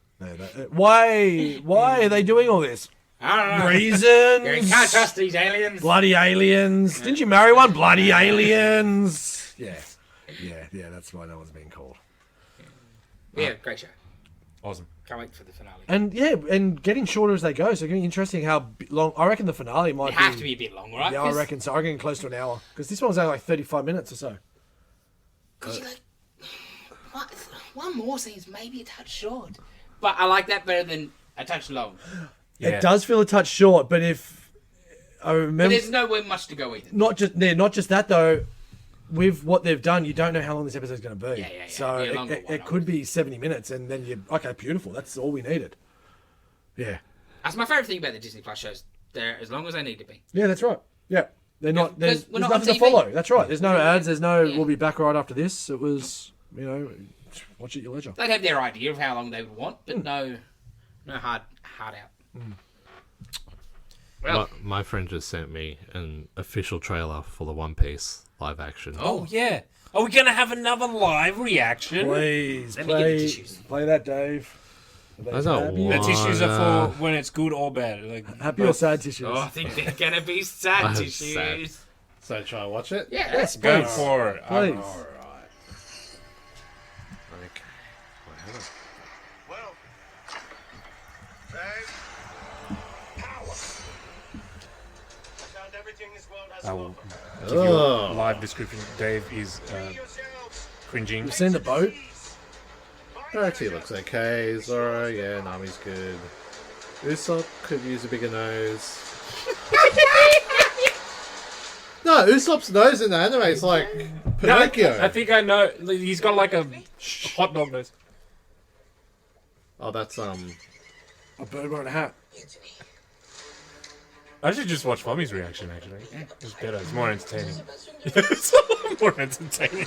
Why are they doing all this? I don't know. Reasons? Yeah, you can't trust these aliens. Bloody aliens. Didn't you marry one? Bloody aliens. Yeah. Yeah, that's why that was being called. Yeah, great show. Awesome. Can't wait for the finale. And yeah, and getting shorter as they go, so it's going to be interesting how long. I reckon the finale might It have to be a bit long, right? Yeah, I reckon so. I reckon close to an hour because this one's only like 35 minutes or so. Because you're like, one more seems maybe a touch short. But I like that better than a touch long. Yeah. It does feel a touch short, but if I remember, But there's nowhere much to go either. not just that though. With what they've done, you don't know how long this episode's going to be. Yeah. So Be a longer one, it could be 70 minutes, and then you okay, beautiful. That's all we needed. Yeah. That's my favourite thing about the Disney Plus shows. They're as long as they need to be. Yeah, that's right. Yeah. They're not. There's we're not on nothing to TV. follow. That's right. There's no ads. There's no. Yeah. We'll be back right after this. It was. Watch at your leisure. They'd have their idea of how long they would want, but no hard out. Well, My friend just sent me an official trailer for the One Piece live action. Oh, yeah. Are we going to have another live reaction? Please, Let me get the tissues. play that, Dave. I don't happy? The want- tissues are for when it's good or bad. Like, Happy or sad tissues? I think they're going to be sad I'm tissues. sad. So try and watch it? Yeah, Yes, go please. for it. Please. Alright. Okay. Wait, hold on. Well, Dave, power. Found everything this world has I to will offer. give you a Oh. live description. Dave is Yourselves. cringing. You've seen the boat? Actually looks okay. Zoro, yeah, Nami's good. Usopp could use a bigger nose. No, Usopp's nose in the anime is like Pinocchio. I think I know. He's got like a hot dog nose. Oh, that's A bird wearing a hat. I should just watch Fommy's reaction, actually. It's better. It's more entertaining. It's a lot more entertaining.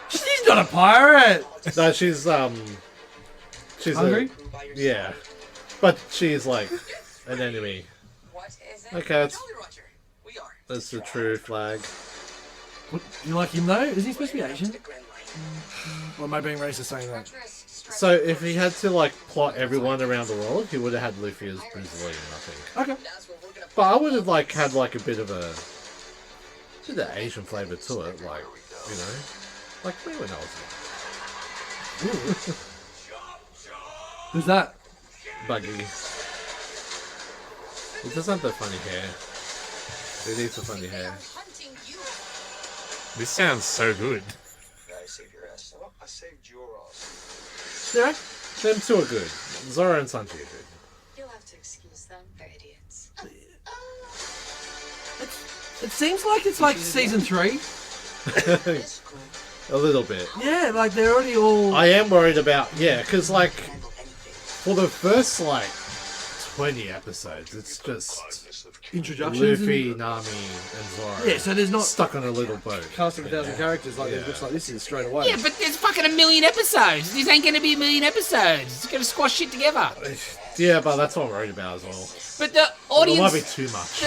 She's not a pirate. No, she's Hungry? Yeah, but she's like an enemy. What is it? Okay, that's Roger. We are. that's the true flag. What, you like him though? Is he supposed to be Asian? Or am I being racist saying that? So if he had to like plot everyone around the world, he would have had Luffy as Brazilian, I think. Okay. But I would have like had like a bit of Asian flavour to it, like like me when I was Who's that? Buggy. He doesn't have the funny hair. He needs the funny hair. This sounds so good. I saved your ass. Oh, I saved your ass. Yeah. Them two are good. Zoro and Sanji are good. You'll have to excuse them. They're idiots. It seems like it's like season 3. A little bit. Yeah, like they're already all. I am worried about because like for the first like 20 episodes, it's just Introductions. Luffy, and- Nami, and Zoro. Yeah, so there's not stuck on a little boat. cast of 1,000 characters like Yeah. it looks like this is straight away. Yeah, but there's fucking 1,000,000 episodes. This ain't going to be 1,000,000 episodes. It's going to squash shit together. Yeah, but that's what I'm worried about as well. But the It might be audience, too much.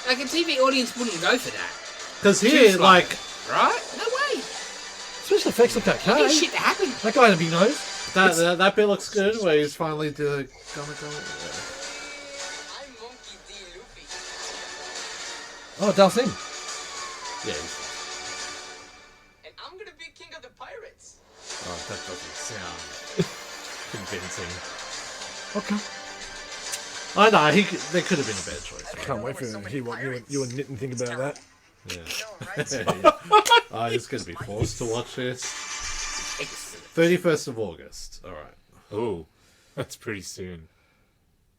like a TV audience wouldn't go for that, Because here, like, right? No way. Special effects look okay. There's shit to happen. That guy had a big nose. that bit looks good where he's finally doing. I'm Monkey D. Luffy. Oh, Dalsim. Yeah. And I'm gonna be king of the pirates. Oh, that doesn't sound convincing. Okay. I know, there could have been a better choice. Can't wait for you to hear what you and Nitin think about that. Yeah. Oh, he's going to be forced to watch this. 31st of August. All right. Oh, that's pretty soon.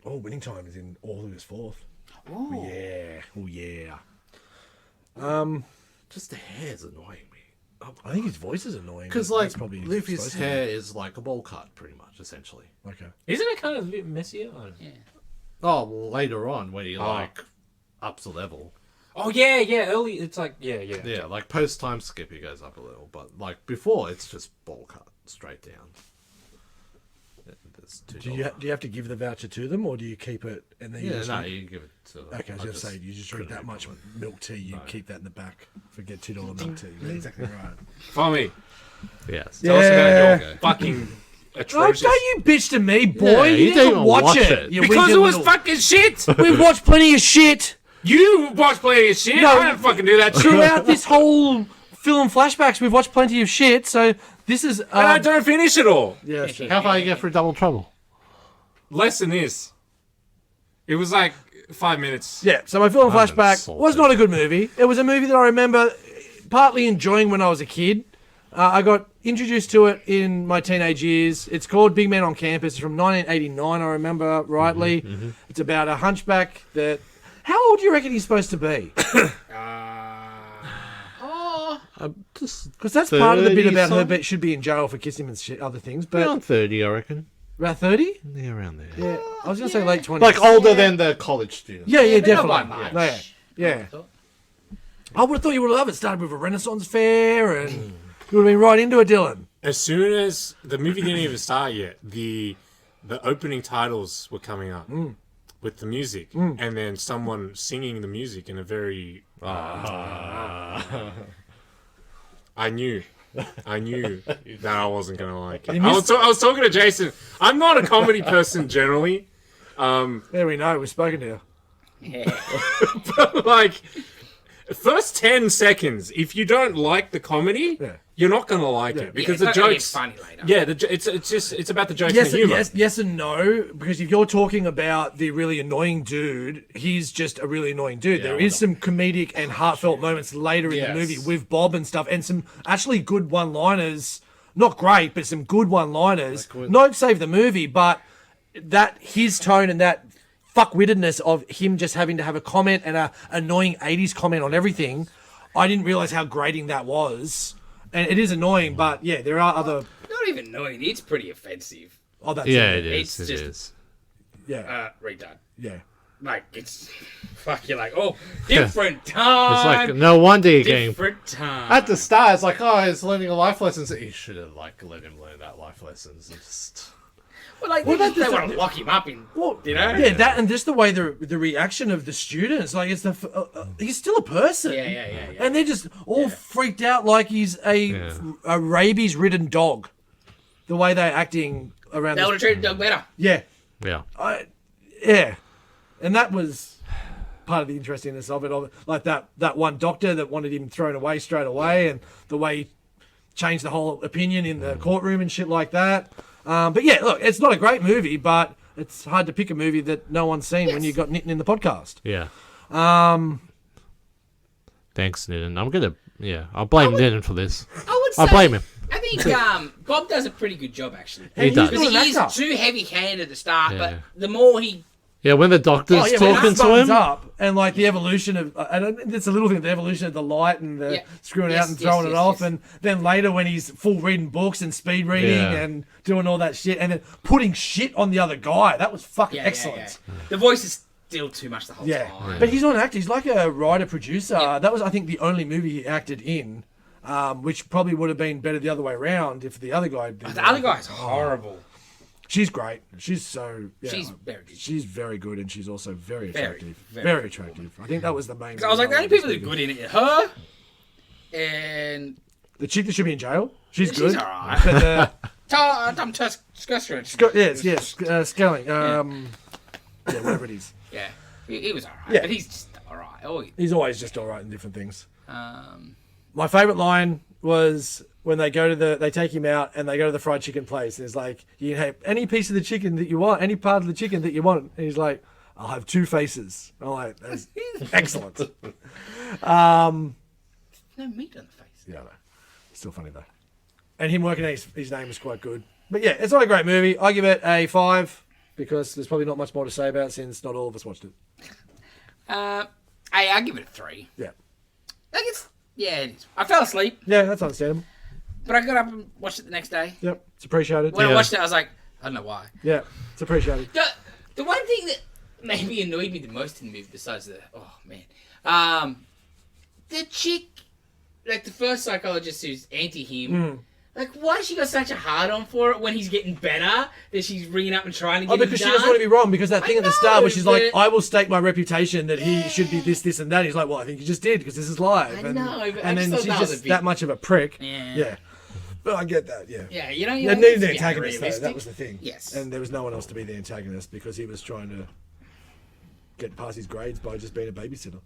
Oh, winning time is in August 4th. Ooh. Yeah. Oh, yeah. Just the hair's annoying me. I think his voice is annoying. Because, but like, that's probably Luffy's supposed to be. hair is like a bowl cut, pretty much, essentially. Okay. Isn't it kind of a bit messier? Yeah. Oh, well, later on, when he, like, ups the level. Oh, yeah. Early, it's like, yeah. Yeah, like, post-time skip, he goes up a little. But, like, before, it's just bowl cut, straight down. There's $2. Do you have to give the voucher to them, or do you keep it and then you Yeah, just no, you give it to them. Okay, I was going to say, you just drink that much milk tea, you keep that in the back. Forget $2 milk tea. You're exactly right. Fommy, Yes. tell us Yeah. about your fucking Oh, atrocious... don't you bitch to me, boy. Yeah, you you didn't didn't watch watch it. it. You Because wicked it was little- fucking shit! We've watched plenty of shit. You watch plenty of shit. No. I don't fucking do that shit. Throughout this whole film flashbacks, we've watched plenty of shit. So this is. And I don't finish it all. Yeah, sure. How far you get through Double Trouble? Less than this. It was like 5 minutes. Yeah, so my film I'm flashback insulted. was not a good movie. It was a movie that I remember partly enjoying when I was a kid. I got introduced to it in my teenage years. It's called Big Man on Campus. It's from 1989, I remember rightly. It's about a hunchback that... How old do you reckon he's supposed to be? Because that's part of the bit 30 about her something? but should be in jail for kissing and shit, other things. But Around 30, I reckon. about 30? Yeah, around there. Yeah, I was going to say late 20s. Like older than the college students. Yeah, but not definitely. by much. No, yeah. I would have thought you would have loved it. Started with a Renaissance fair, and you would have been right into it, Dylan. As soon as the movie didn't even start yet, the opening titles were coming up with the music, and then someone singing the music in a very. I knew that I wasn't gonna like it. I was talking to Jason. I'm not a comedy person generally. There we know. We've spoken to you. Yeah. But like, first 10 seconds, if you don't like the comedy, Yeah. you're not gonna like it because it's the not gonna jokes. get funny later. Yeah, it's about the jokes and the humor. Yes and no, because if you're talking about the really annoying dude, he's just a really annoying dude. There is some comedic and heartfelt moments later in the movie with Bob and stuff, and some actually good one-liners. Not great, but some good one-liners. Not save the movie, but that his tone and that fuck-wittedness of him just having to have a comment and a annoying 80s comment on everything, I didn't realise how grating that was. And it is annoying, but yeah, there are other... Not even annoying. It's pretty offensive. Oh, that's Yeah, it. it is. It's It just- is. Yeah, Retard. yeah. Like, it's... Fuck, you're like, oh, different time. It's like, no wonder you're getting... different time. At the start, it's like, oh, he's learning a life lesson. So you should have, like, let him learn that life lessons. And just... Well, like, What about they this- want to lock him up in... Well, you know? Yeah, that and just the way the reaction of the students, like it's he's still a person. Yeah. And they're just all freaked out like he's a rabies-ridden dog. The way they're acting around. They would have treated Doug better. Yeah, Yeah. yeah, and that was part of the interestingness of it. Like that one doctor that wanted him thrown away straight away, and the way he changed the whole opinion in the courtroom and shit like that. But yeah, look, it's not a great movie, but it's hard to pick a movie that no one's seen when you got Nitin in the podcast. Yeah. Thanks, Nitin. I'm gonna... Yeah, I'll blame Nitin for this. I would say... I'll blame him. I think Bob does a pretty good job, actually. He does. Because he is actor. too heavy-handed at the start, Yeah. but the more he... Yeah, when the doctor's when talking that to buttons him... up, and like the evolution of, and it's a little thing, the evolution of the light and the Yeah. screwing Yes, out and throwing yes, it off, yes. and then later when he's full reading books and speed reading Yeah. and doing all that shit, and then putting shit on the other guy, that was fucking excellent. Yeah. The voice is still too much the whole Yeah. time. But he's not an actor. He's like a writer-producer. That was, I think, the only movie he acted in, which probably would have been better the other way around if the other guy did. The other guy's horrible. She's great. She's so... Yeah, She's very good. She's very good, and she's also very Very, attractive. very Very attractive. I think that was the main... 'Cause I was like, the only people that are good in it are her and... The chick that should be in jail. She's She's good. alright. But Tom Tusker. Skelling. Yeah, whatever it is. Yeah. He was alright. Yeah. But he's just alright. Oh, He's always just all right in different things. um... My favourite line was when they go to they take him out and they go to the fried chicken place. And it's like, you can have any piece of the chicken that you want, any part of the chicken that you want. And he's like, I'll have two faces. I'm like, that's excellent. no meat on the face. Yeah, I know. Still funny though. And him working out his name was quite good. But yeah, it's not a great movie. I give it a 5 because there's probably not much more to say about it since not all of us watched it. I give it a 3. Yeah. Like it is. I fell asleep, Yeah, that's understandable. but I got up and watched it the next day. Yep, it's appreciated. When I watched it, I was like, I don't know why. Yeah, it's appreciated. The one thing that maybe annoyed me the most in the movie, besides the chick, like the first psychologist who's anti him, like why has she got such a hard on for it when he's getting better? That she's ringing up and trying to get Because him she done? doesn't want to be wrong. Because that thing I at the start where know, she's like, but- I will stake my reputation that he should be this, and that. He's like, well, I think you just did because this is live. I know, but and I then just she's thought that was just a bit- that much of a prick. Yeah. But I get that, yeah. Yeah, you know, They needed the it's antagonist, though. realistic. That was the thing. Yes. And there was no one else to be the antagonist because he was trying to get past his grades by just being a babysitter.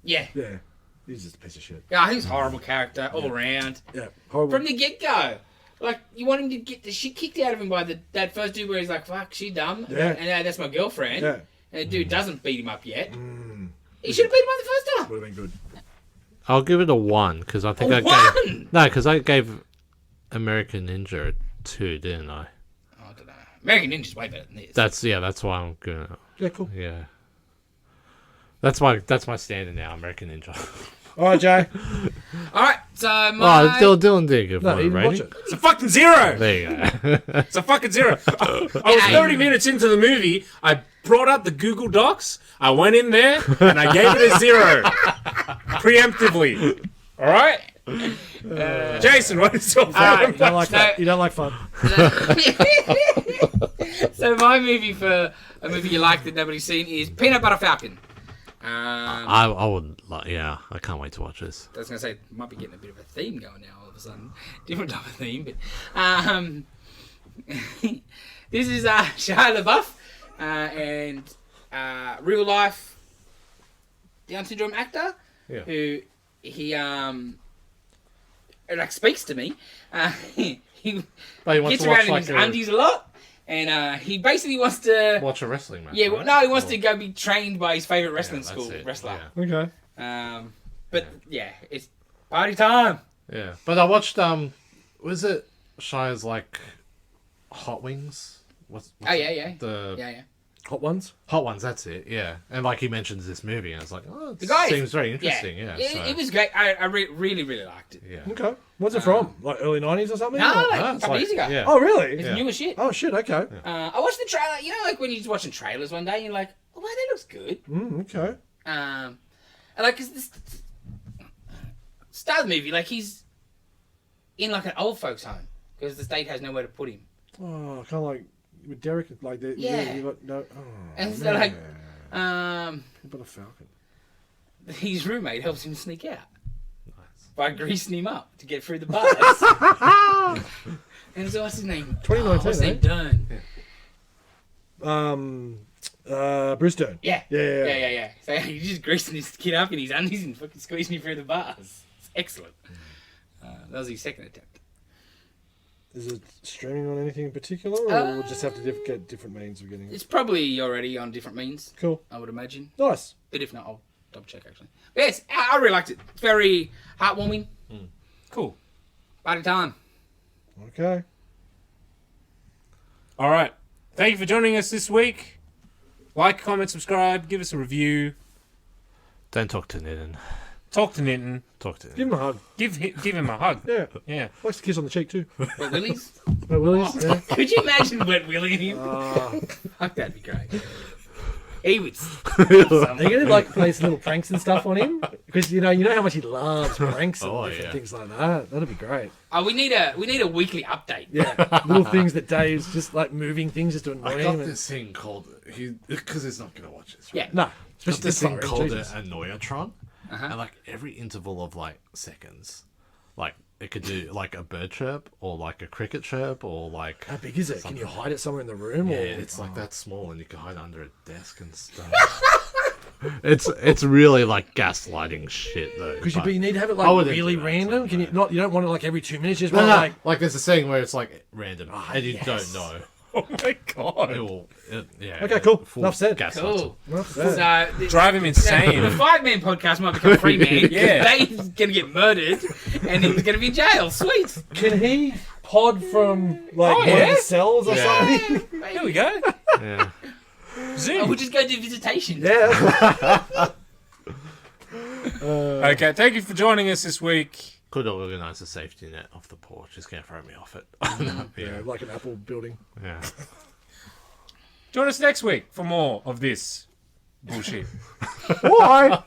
Yeah. Yeah, he's just a piece of shit. Yeah, I think he's a horrible character all around. Yeah, horrible. From the get-go. Like, you want him to get the shit kicked out of him by that first dude where he's like, fuck, she dumb. Yeah. And that's my girlfriend. Yeah. And the dude doesn't beat him up yet. He should have beat him up the first time. Would have been good. I'll give it a 1 because I think I gave American Ninja a 2, didn't I? I don't know. American Ninja's way better than this. That's why I'm gonna. Yeah, cool. Yeah. That's my standard now, American Ninja. All right, Jay. Alright, so my... Dylan did give No, one you didn't watch rating. it. It's a fucking 0. There you go. It's a fucking 0. I was 30 minutes into the movie. I brought up the Google Docs. I went in there and I gave it a 0. Preemptively. All right? Jason, what is your favorite? You don't like that. You don't like fun. So my movie for a movie you like that nobody's seen is Peanut Butter Falcon. I would like. Yeah, I can't wait to watch this. I was going to say, might be getting a bit of a theme going now all of a sudden. Different type of theme, but... this is Shia LaBeouf and real life Down syndrome actor who he like speaks to me. He gets around in his undies a lot, and he basically wants to Watch a wrestling match. yeah. right? No, he wants to go be trained by his favorite wrestling that's school it, wrestler. Okay. But yeah, it's party time. Yeah, but I watched was it Shia's like Hot Wings? What's Oh yeah. the Yeah. Hot ones. Hot Ones? That's it. Yeah, and like he mentions this movie, and it's like, oh, it The guy seems very interesting. Yeah, it was great. I really liked it. yeah. Okay. What's it from? Like early 90s or something? No, Or- like No, a it's couple like- years ago. yeah. Oh, really? It's Yeah. new as shit. Oh, shit. Okay. I watched the trailer. You know, like when you're just watching trailers one day, and you're like, "Oh, wow, that looks good." Okay. And like, 'cause this start of the movie, like he's in like an old folks' home because the state has nowhere to put him, Oh, kind of like with Derek, like the Yeah. You got no. Oh, and so like, but a falcon. his roommate helps him sneak out by greasing him up to get through the bars. And so what's his name? 2019, What's his name? Dern. Bruce Dern. Yeah. Yeah. So he's just greasing his kid up in his undies and fucking squeezing him through the bars. It's excellent. That was his second attempt. Is it streaming on anything in particular, or we'll just have to get different means of getting it? It's probably already on different means, Cool. I would imagine. Nice. But if not, I'll double check actually. But yes, I really liked it. It's very heartwarming. Cool. Party time. Okay. All right. Thank you for joining us this week. Like, comment, subscribe, give us a review. Don't talk to Nitin. Talk to Ninton. Talk to him. Give him a hug. Give him a hug. Yeah. Yeah. Likes to kiss on the cheek too. Wet Willies? Wet Willies. Yeah. Could you imagine Wet Willie him? Fuck, that'd be great. He would. Are you gonna like play some little pranks and stuff on him? Because you know how much he loves pranks and different things like that. That'd be great. Oh, we need a weekly update. Yeah, little things that Dave's just like moving things just to annoy I him. got and- this thing called because he's not gonna watch this. Yeah. Right? No, Got especially this this thing far, called Jesus. an Annoyatron, and like every interval of like seconds, like it could do like a bird chirp or like a cricket chirp or like. How big is it? Can you hide it somewhere in the room? Yeah, or it's like that small, and you can hide under a desk and stuff. It's really like gaslighting shit though. Because but- you need to have it I like wouldn't really do that, random. so Can you no. not? You don't want it like every 2 minutes. Just No, want no, like like there's a setting where it's like random, and you yes. don't know. Oh my god. It will, yeah. Okay, cool. full Enough said. gaslights. Cool. Enough So said. Drive him the insane. 5-man podcast might become 3-man. Yeah. Dave's gonna get murdered, and he's gonna be in jail. Sweet. Can he pod from like one of yeah? the cells or Yeah. something? Here we go. Yeah. Zoom. We'll just go do visitation. Yeah. Okay, thank you for joining us this week. Could organise a safety net off the porch. It's gonna throw me off it. Yeah, like an Apple building. Yeah. Join us next week for more of this bullshit. Why?